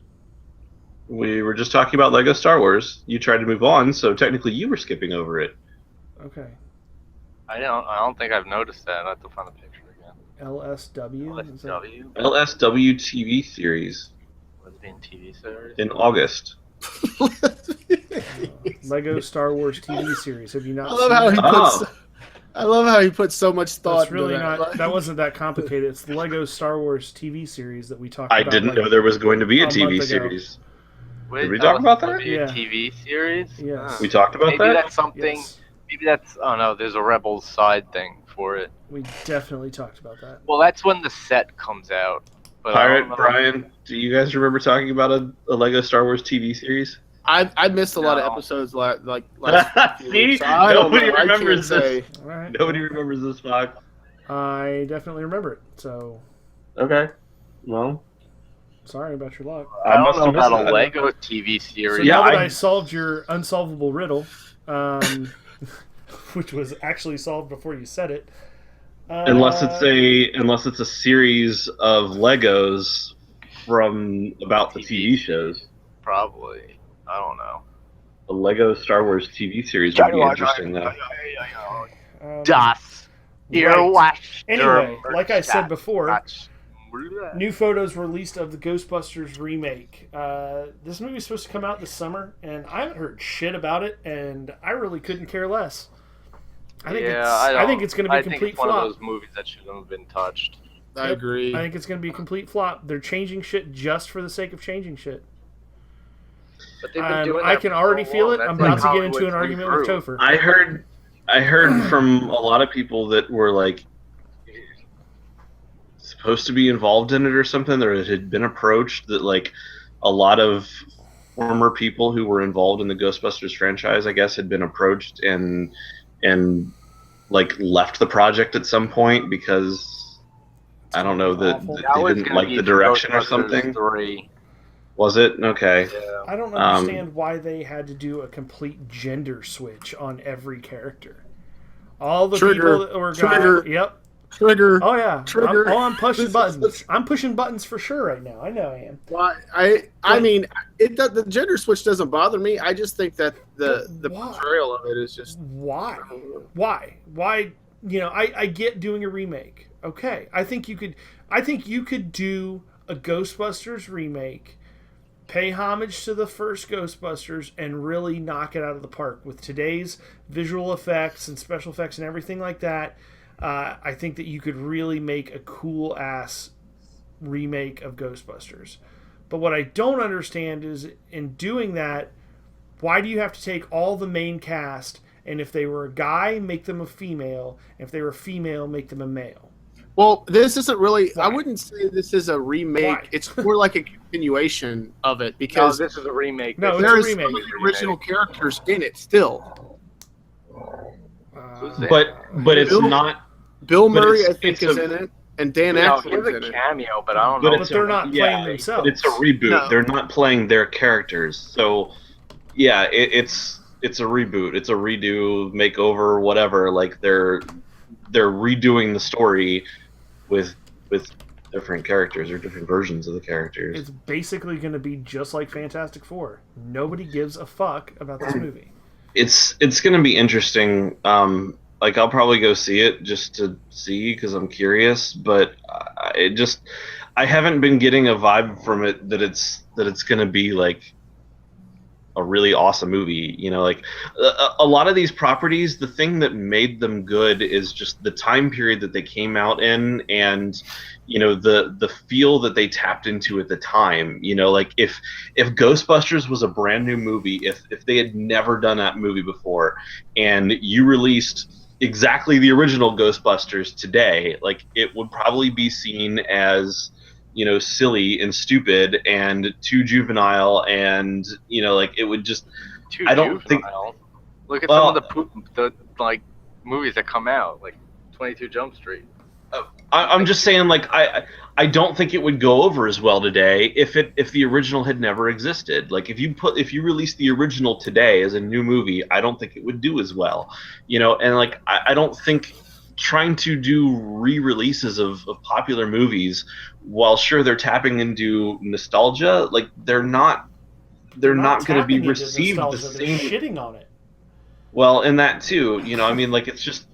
We were just talking about Lego Star Wars. You tried to move on, so technically you were skipping over it. Okay. I don't think I've noticed that. I have to find the picture again. LSW? Is that- LSW. LSW TV series Lesbian TV series. in August. Lego Star Wars TV series. Have you not I love seen how he it? puts. I love how he puts so much thought. That's really into that. not. That wasn't that complicated. It's the Lego Star Wars TV series that we talked I about. didn't like, know there was going to be a a TV month ago. series. Wait, Did we talk about that? LSW Yeah. TV series. Yes. We talked about Maybe that? that's something. Yes, Maybe that's. Oh no, there's a Rebels side thing for it. we definitely talked about that. Well, that's when the set comes out. But I don't Pirate know. Brian, do you guys remember talking about a Lego Star Wars TV series? I missed a lot of No. episodes last few See? weeks. I don't Nobody know. I can't remembers this. say. All right. Nobody remembers this fact. I definitely remember it. So Okay. Well, sorry about your luck. I don't must know have about missed a that. Lego TV So series. Yeah, now that I- I solved your unsolvable riddle, which was actually solved before you said it. unless it's a series of Legos from about the TV shows. Probably. I don't know. A Lego Star Wars TV series would be interesting, though. Das. Right. Anyway, like I said before, new photos released of the Ghostbusters remake. This movie's supposed to come out this summer, and I haven't heard shit about it, and I really couldn't care less. I think it's going to be a complete it's one flop. of those movies that shouldn't have been touched. I agree. I think it's going to be a complete flop. They're changing shit just for the sake of changing shit. But they've been doing I that can for already so feel long. it. I'm That's about to get into Hollywood's an new argument with groove. Topher. I heard from a lot of people that were like supposed to be involved in it or something, or it had been approached, that like a lot of former people who were involved in the Ghostbusters franchise, I guess, had been approached and like left the project at some point because I don't know that Awful. they That was didn't going to like be the for direction or Ghostbusters something. 3. Was it? Okay. Yeah. I don't understand why they had to do a complete gender switch on every character. All the Trigger. people that were Trigger. yep. Trigger. Oh yeah. Trigger. I'm pushing buttons. I'm pushing buttons for sure right now. I know I am. Well, I mean, the gender switch doesn't bother me. I just think that the why? portrayal of it is just Why? Why? You know, I get doing a remake. Okay. I think you could do a Ghostbusters remake, pay homage to the first Ghostbusters, and really knock it out of the park with today's visual effects and special effects and everything like that. I think that you could really make a cool ass remake of Ghostbusters. But what I don't understand is, in doing that, why do you have to take all the main cast, and if they were a guy, make them a female, and if they were a female, make them a male? Well, this isn't really. Why? I wouldn't say this is a remake. Why? It's more like a continuation of it No, because this is a remake. No, This it's a there's is remake. some of the original characters in it still. Who's that? But it's Bill- not. Bill But Murray, it's- I think, it's is a- in it, and Dan No, he Aykroyd's has in a it. cameo, but I don't But know. But they're not playing themselves. But it's a reboot. No. They're not playing their characters. So, yeah, it's a reboot. It's a redo, makeover, whatever. Like they're redoing the story with different characters or different versions of the characters. It's basically going to be just like Fantastic Four. Nobody gives a fuck about this movie. It's going to be interesting. Like I'll probably go see it just to see because I'm curious, but I haven't been getting a vibe from it that it's going to be like a really awesome movie. You know, like a lot of these properties, the thing that made them good is just the time period that they came out in, and you know the feel that they tapped into at the time. You know, like if Ghostbusters was a brand new movie, if they had never done that movie before, and you released exactly the original Ghostbusters today, like it would probably be seen as, you know, silly and stupid and too juvenile, and you know, like it would just. Too I don't think. juvenile. Look at Well- some of the like movies that come out, like 22 Jump Street. I'm just saying, like I don't think it would go over as well today if the original had never existed. Like if you release the original today as a new movie, I don't think it would do as well. You know, and like I don't think trying to do re-releases of popular movies, while sure they're tapping into nostalgia, like they're not going to be tapping into received the nostalgia, they're same. shitting on it. Well, and that too, you know, I mean, like it's just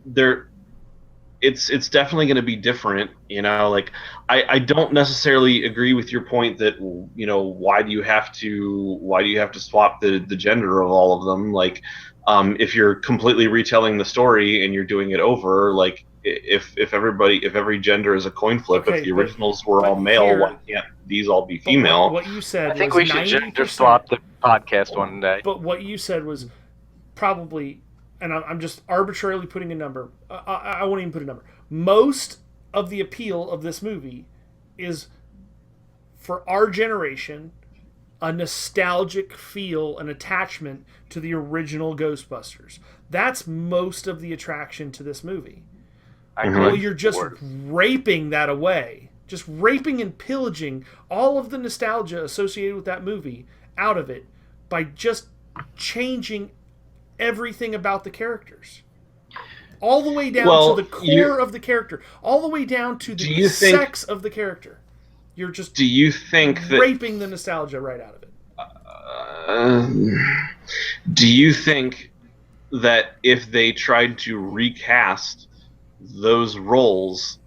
it's definitely going to be different, you know. Like I don't necessarily agree with your point that, you know, why do you have to swap the gender of all of them? Like if you're completely retelling the story and you're doing it over, like if every gender is a coin flip, Okay, if the originals were all but male, here- why can't these all be But female? what you said I think was we should 90%. gender swap the podcast one day. But what you said was probably, and I'm just arbitrarily putting a number. I won't even put a number. Most of the appeal of this movie is, for our generation, a nostalgic feel, an attachment to the original Ghostbusters. That's most of the attraction to this movie. Well, you're just raping that away. Just raping and pillaging all of the nostalgia associated with that movie out of it by just changing everything about the characters. All the way down to the core of the character. All the way down to the sex of the character. You're just Do you think that raping the nostalgia right out of it. do you think that if they tried to recast those roles,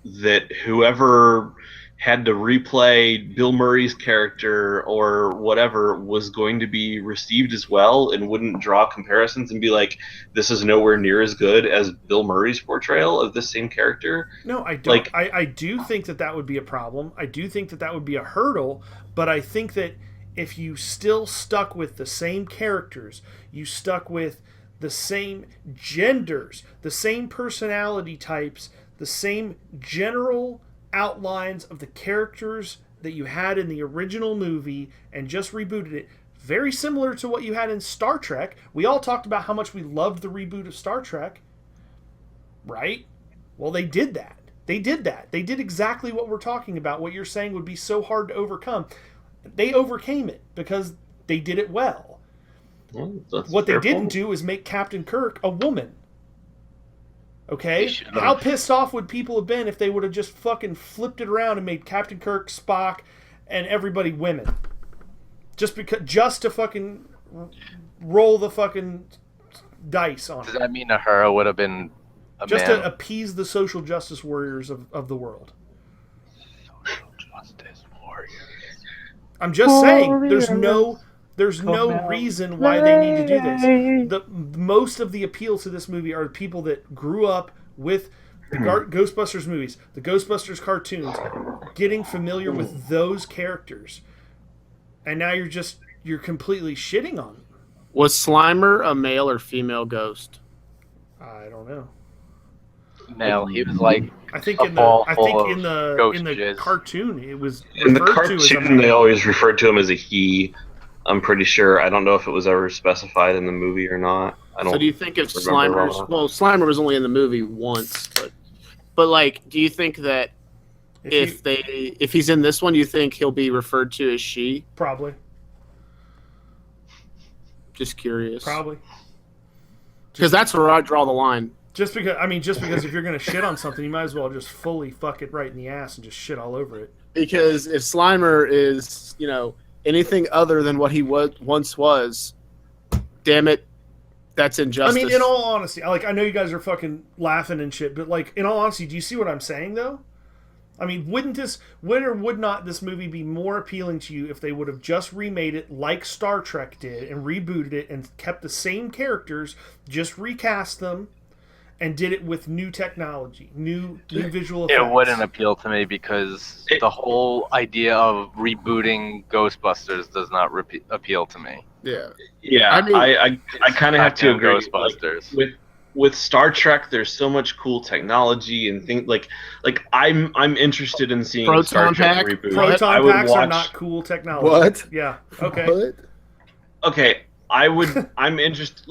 that whoever had to replay Bill Murray's character or whatever was going to be received as well, and wouldn't draw comparisons and be like, this is nowhere near as good as Bill Murray's portrayal of this same character? No, I don't. Like, I do think that would be a problem. I do think that would be a hurdle, but I think that if you still stuck with the same characters, you stuck with the same genders, the same personality types, the same general outlines of the characters that you had in the original movie and just rebooted it, very similar to what you had in Star Trek. We all talked about how much we loved the reboot of Star Trek, right? Well, they did that. They did that. They did exactly what we're talking about, what you're saying would be so hard to overcome. They overcame it because they did it well. What they didn't do is make Captain Kirk a woman. Okay? How pissed off would people have been if they would have just fucking flipped it around and made Captain Kirk, Spock, and everybody women? Just to fucking roll the fucking dice on it. Does that mean Uhura would have been a just man? to appease the social justice warriors of the world. Social justice warriors. I'm just saying, there's no reason why they need to do this. Most of the appeal to this movie are people that grew up with the Ghostbusters movies, the Ghostbusters cartoons, getting familiar with those characters, and now you're completely shitting on them. Was Slimer a male or female ghost? I don't know. No, he was like I think a in ball the full of ghost in the jizz. cartoon it was In the referred to as a cartoon, they male. always referred to him as a he. I'm pretty sure. I don't know if it was ever specified in the movie or not. I don't. So do you think if remember Slimer's Slimer was only in the movie once, but like, do you think that if he's in this one, you think he'll be referred to as she? Probably. Just curious. Probably. Because that's where I draw the line. Just because if you're gonna shit on something, you might as well just fully fuck it right in the ass and just shit all over it. Because if Slimer is, anything other than what he once was, damn it, that's injustice. I mean, in all honesty, I know you guys are fucking laughing and shit, but in all honesty, do you see what I'm saying though? I mean, would or would not this movie be more appealing to you if they would have just remade it like Star Trek did and rebooted it and kept the same characters, just recast them, and did it with new technology, new visual effects? It wouldn't appeal to me because the whole idea of rebooting Ghostbusters does not appeal to me. Yeah. Yeah, I mean, I kind of have to agree. Ghostbusters. With Star Trek, there's so much cool technology and things like I'm interested in seeing a Star Trek reboot. Proton packs are not cool technology. What? Yeah. Okay. What? Okay, I'm interested.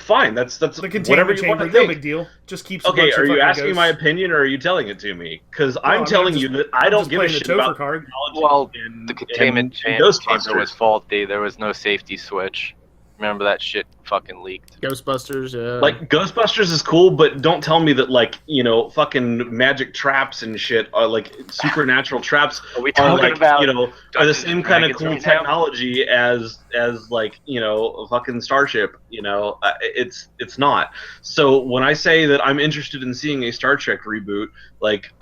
Fine. That's The whatever containment you want chamber, to no think. big deal. Just keeps. Okay, are you asking ghosts. my opinion or are you telling it to me? Because I'm I'm telling just- you that I don't just give a playing the shit Topher about card. technology. Well, and- the containment and chamber Ghostbusters. was faulty. There was no safety switch. Remember that shit fucking leaked. Ghostbusters, yeah. Like Ghostbusters is cool, but don't tell me that fucking magic traps and shit are supernatural traps Are we are talking about are the Dungeons same and kind of Dragons cool right now? technology as a fucking Starship. It's not. So when I say that I'm interested in seeing a Star Trek reboot,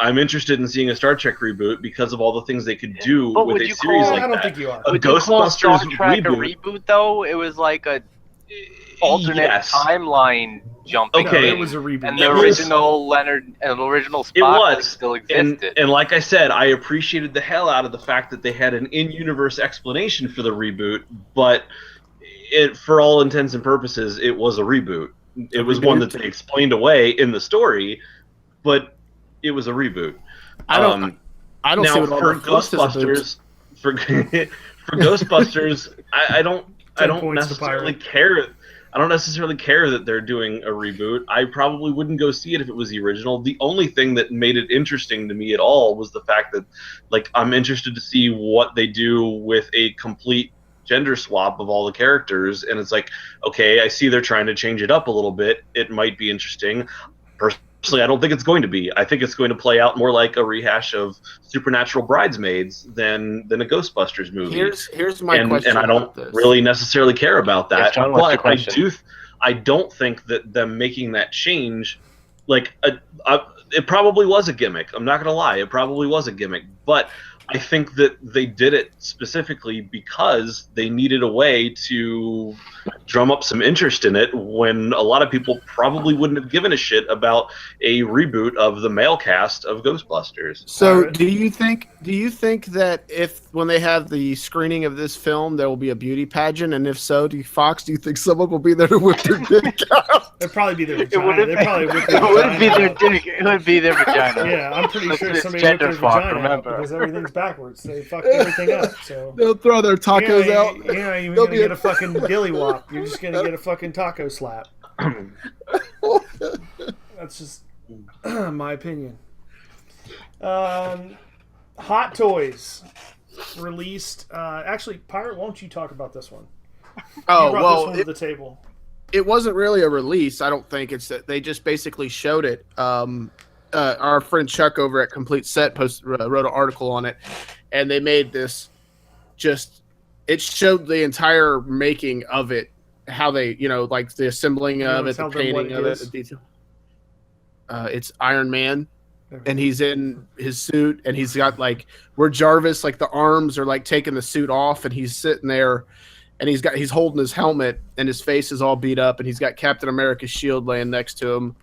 I'm interested in seeing a Star Trek reboot because of all the things they could do But with would a you series call- like I don't that. think you are. A Would you call Star Ghostbusters Trek reboot. a reboot though? It was like a alternate Yes. timeline jumping. Okay. No, thing. it was a reboot. And It the was- original Leonard and the original It Spock was still and, existed. and like I said, I appreciated the hell out of the fact that they had an in-universe explanation for the reboot, but for all intents and purposes, it was a reboot. It was one that they explained away in the story, but it was a reboot. I don't now see what all for the fuss is about. Ghostbusters, for Ghostbusters, I don't 10 points to necessarily Pirate. care. I don't necessarily care that they're doing a reboot. I probably wouldn't go see it if it was the original. The only thing that made it interesting to me at all was the fact that, I'm interested to see what they do with a complete gender swap of all the characters. And it's okay, I see they're trying to change it up a little bit. It might be interesting. Personally, I don't think it's going to be. I think it's going to play out more like a rehash of Supernatural Bridesmaids than a Ghostbusters movie. Here's my question. And I don't about this. really necessarily care about that. Yes, John, what's your but question? I don't think that them making that change, it probably was a gimmick. I'm not gonna lie, it probably was a gimmick. But I think that they did it specifically because they needed a way to drum up some interest in it when a lot of people probably wouldn't have given a shit about a reboot of the male cast of Ghostbusters. So, Pirate. do you think that if when they have the screening of this film, there will be a beauty pageant, and if so, do you think someone will be there to whip their dick out? It'd probably be their It vagina. wouldn't They'd be, probably whip it their wouldn't be vagina their out. dick. It would be their vagina. Yeah, I'm pretty It's- sure it's somebody whipped their gender fuck, vagina out remember. because everything's backwards. They fucked everything up. So They'll throw their tacos out. You're not even They'll gonna be get a fucking dilly wop. You're just gonna get a fucking taco slap. That's just my opinion. Hot Toys released. Actually, Pirate, won't you talk about this one? You Oh brought well, this one to the table. it wasn't really a release. I don't think it's that they just basically showed it. Our friend Chuck over at Complete Set wrote an article on it, and they made this. It showed the entire making of it, how they, like the assembling of it, the tell them what painting it of it, is? the detail. It's Iron Man, There. and he's in his suit, and he's got like where Jarvis, like the arms are like taking the suit off, and he's sitting there. And he's holding his helmet, and his face is all beat up, and he's got Captain America's shield laying next to him,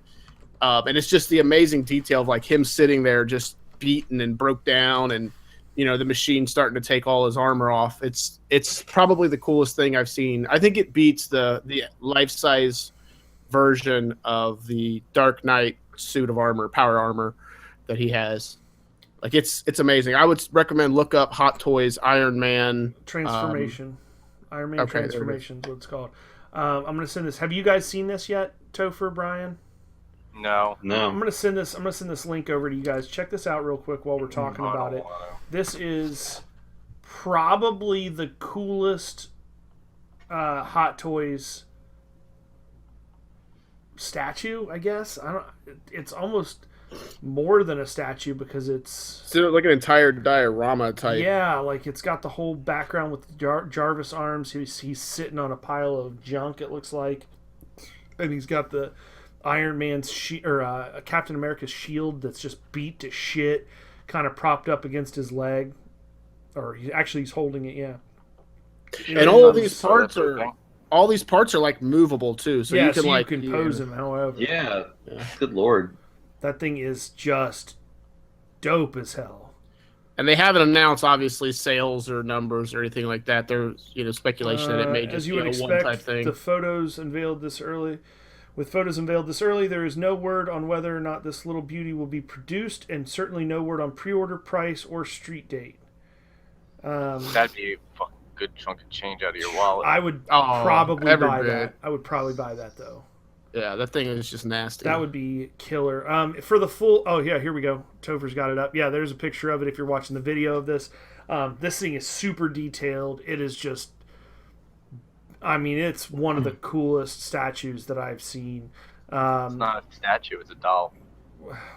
and it's just the amazing detail of like him sitting there just beaten and broke down, and the machine starting to take all his armor off. It's probably the coolest thing I've seen. I think it beats the life size version of the Dark Knight suit of armor, power armor that he has. Like it's amazing. I would recommend look up Hot Toys Iron Man Transformation. Iron Man okay, there it is. Transformation is what it's called. I'm gonna send this. Have you guys seen this yet, Topher, Brian? No. I'm No. gonna send this link over to you guys. Check this out real quick while we're talking I about don't it. wanna. This is probably the coolest Hot Toys statue, I guess. It's almost more than a statue because it's like an entire diorama type. yeah, like it's got the whole background with Jarvis arms. He's sitting on a pile of junk. It looks like, and he's got the Iron Man's Captain America's shield that's just beat to shit, kind of propped up against his leg, or he's holding it. Yeah, And all of these So parts that's are okay. like movable too, so yeah, you can so like you can pose him. However, Yeah. Good lord. that thing is just dope as hell. And they haven't announced obviously sales or numbers or anything like that. There's speculation that it may As just you be would a one-time expect, thing. the photos unveiled this early. With photos unveiled this early, there is no word on whether or not this little beauty will be produced, and certainly no word on pre-order price or street date. That'd be a fucking good chunk of change out of your wallet. I would Oh, probably every buy bit. that. I would probably buy that though. Yeah, that thing is just nasty. That would be killer. For the full, oh yeah, here we go. Topher's got it up. Yeah, there's a picture of it if you're watching the video of this. This thing is super detailed. It is just, I mean, it's one of the coolest statues that I've seen. It's not a statue, it's a doll.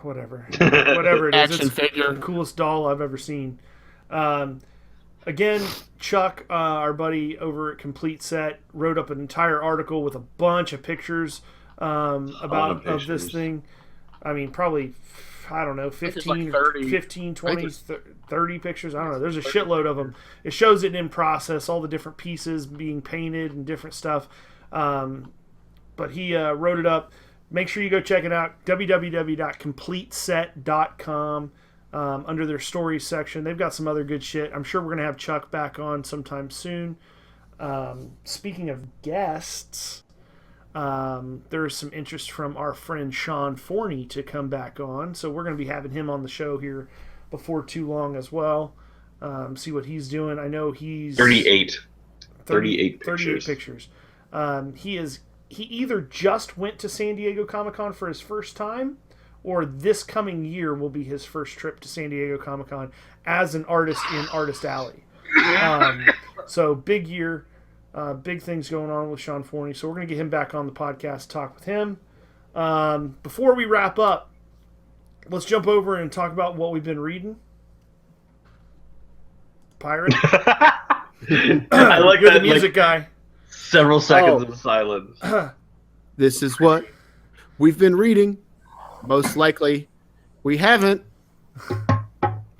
Whatever it is. Action It's figure. the coolest doll I've ever seen. Again, Chuck, our buddy over at Complete Set, wrote up an entire article with a bunch of pictures of this pictures. thing. I mean, probably, I don't know, it's 15, like 30. 15 20, it's- 30 pictures. I don't know. There's a shitload of them. It shows it in process, all the different pieces being painted and different stuff. But he wrote it up. Make sure you go check it out. www.completeset.com. Under their stories section. They've got some other good shit. I'm sure we're going to have Chuck back on sometime soon. Speaking of guests, there is some interest from our friend Sean Forney to come back on. So we're going to be having him on the show here before too long as well. See what he's doing. I know he's 38. 38 pictures. pictures. He either just went to San Diego Comic-Con for his first time, or this coming year will be his first trip to San Diego Comic-Con as an artist in Artist Alley. So big year, big things going on with Sean Forney. So we're going to get him back on the podcast, talk with him. Before we wrap up, let's jump over and talk about what we've been reading. Pirate, I like you're that. the music guy. Several seconds Oh. of silence. This is what we've been reading. Most likely, we haven't.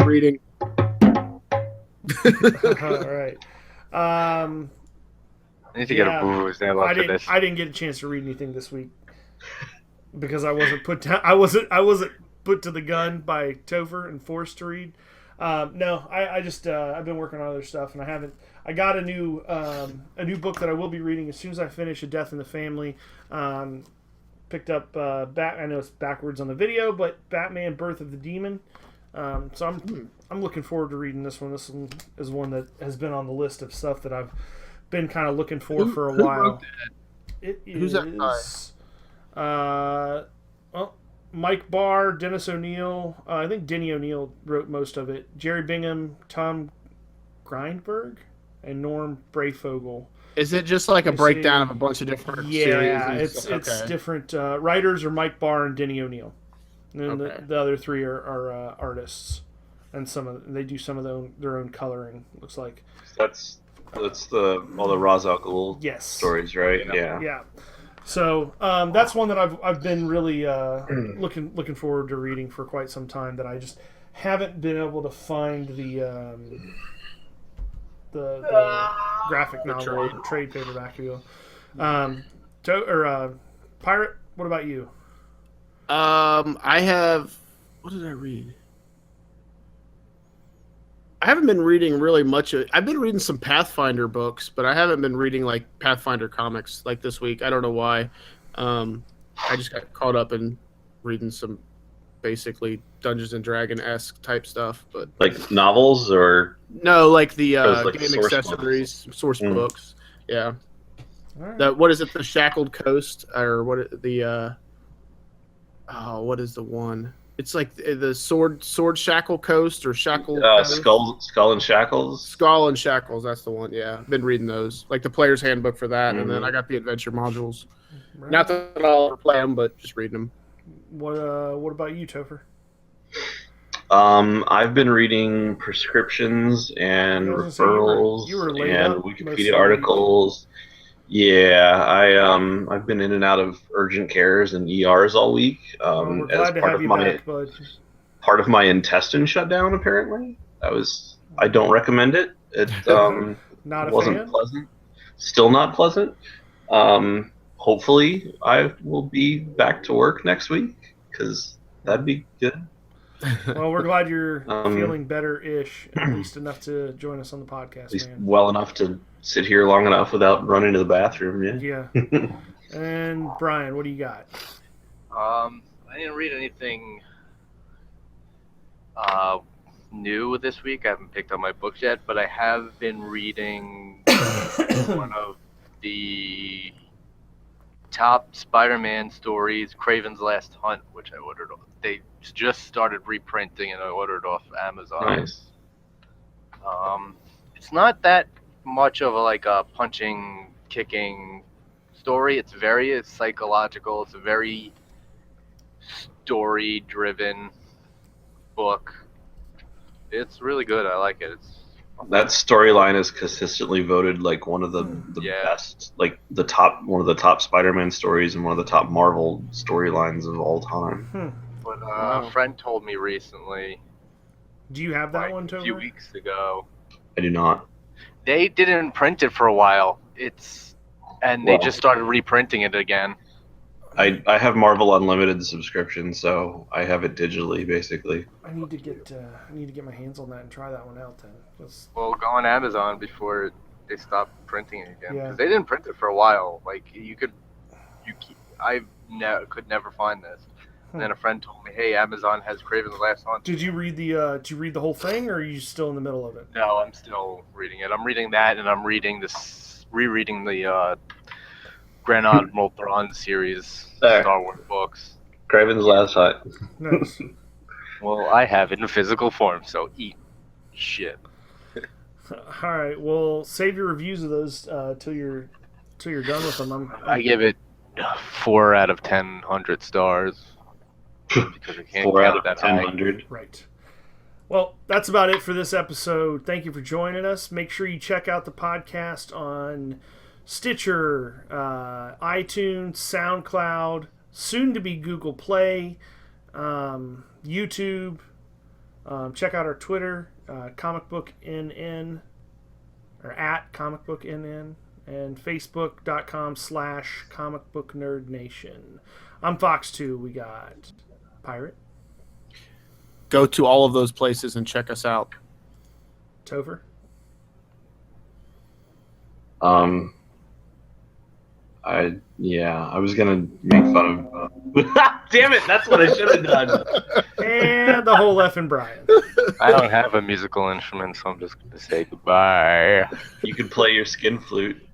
Reading. All right. Um, I need to get a yeah, Vuvuzela I for this. didn't get a chance to read anything this week because I wasn't put down. I wasn't put to the gun by Topher and forced to read. No, I just I've been working on other stuff and I haven't. I got a new book that I will be reading as soon as I finish A Death in the Family. Picked up I know it's backwards on the video, but Batman: Birth of the Demon. So I'm looking forward to reading this one. This one is one that has been on the list of stuff that I've been kind of looking for a while. Wrote that? It Who's that well, Mike Barr, Dennis O'Neil. I think Denny O'Neil wrote most of it. Jerry Bingham, Tom Grindberg, and Norm Brayfogle. Is it just like a breakdown of a bunch of different series? Yeah, and it's stuff? it's Okay. different. Writers are Mike Barr and Denny O'Neil, and then Okay. the other three are artists, and they do some of their own coloring. Looks like. That's the all the Ra's al Ghul Yes. stories, right? Yeah. Yeah. So that's one that I've been really looking forward to reading for quite some time. That I just haven't been able to find the graphic novel trade paperback. If you will. Pirate. What about you? I have. What did I read? I haven't been reading really much. I've been reading some Pathfinder books, but I haven't been reading like Pathfinder comics like this week. I don't know why. I just got caught up in reading some basically Dungeons and Dragon-esque type stuff, but Like novels or no, like the Those, like, game source accessories, source Mm. books. Yeah, All right. what is it? The Shackled Coast, or what is the one? It's like the sword shackle coast or shackle coast? Skull and Shackles. Skull and Shackles. That's the one. Yeah, I've been reading those, like the player's handbook for that, and then Mhm. I got the adventure modules. Right. Not that I'll ever play them, but just reading them. What about you, Topher? I've been reading prescriptions and I was gonna say, referrals you were laid and up most of the Wikipedia week. articles. Yeah, I've been in and out of urgent cares and ERs all week. Well, we're As glad to part have of you my back, bud. intestine shutdown. Apparently, I don't recommend it. It Not a wasn't fan. pleasant. Still not pleasant. Hopefully, I will be back to work next week because that'd be good. Well, we're glad you're Um, feeling better-ish, at least enough to join us on the At podcast, least man. well enough to sit here long enough without running to the bathroom. Yeah. And Brian, what do you got? I didn't read anything new this week. I haven't picked up my books yet, but I have been reading one of the top Spider-Man stories, Kraven's Last Hunt, which I ordered. They just started reprinting, and I ordered off Amazon. Nice. It's not that much of a punching, kicking story. It's very psychological. It's a very story-driven book. It's really good. I like it. That storyline is consistently voted like one of the Yeah. best, like one of the top Spider-Man stories and one of the top Marvel storylines of all time. But Wow. a friend told me recently, Do you have that like one, a few Topher? weeks ago, I do not. they didn't print it for a while. And they Well- just started reprinting it again. I have Marvel Unlimited subscription, so I have it digitally, basically. I need to get my hands on that and try that one out then. Well, go on Amazon before they stop printing it again, Yeah. because they didn't print it for a while. Like could never find this. And then a friend told me, "Hey, Amazon has Kraven's Last Hunt." Did you read the whole thing, or are you still in the middle of it? No, I'm still reading it. I'm reading that, and I'm reading rereading the Grand Admiral Thrawn series There. Star Wars books. Kraven's Last Hunt. Nice. Well, I have it in physical form, so eat shit. All right. Well, save your reviews of those till you're done with them. I give it 4 out of 100 stars because I can't 4 out count of that high. 100. Right. Well, that's about it for this episode. Thank you for joining us. Make sure you check out the podcast on Stitcher, iTunes, SoundCloud, soon to be Google Play, YouTube. Check out our Twitter Comic Book NN, or at Comic Book NN, and Facebook.com/Comic Book Nerd Nation. I'm Fox2. We got Pirate, Go to all of those places and check us out. Topher, I was gonna make fun of. Damn it! That's what I should have done. and the whole effing Brian. I don't have a musical instrument, so I'm just going to say goodbye. You could play your skin flute.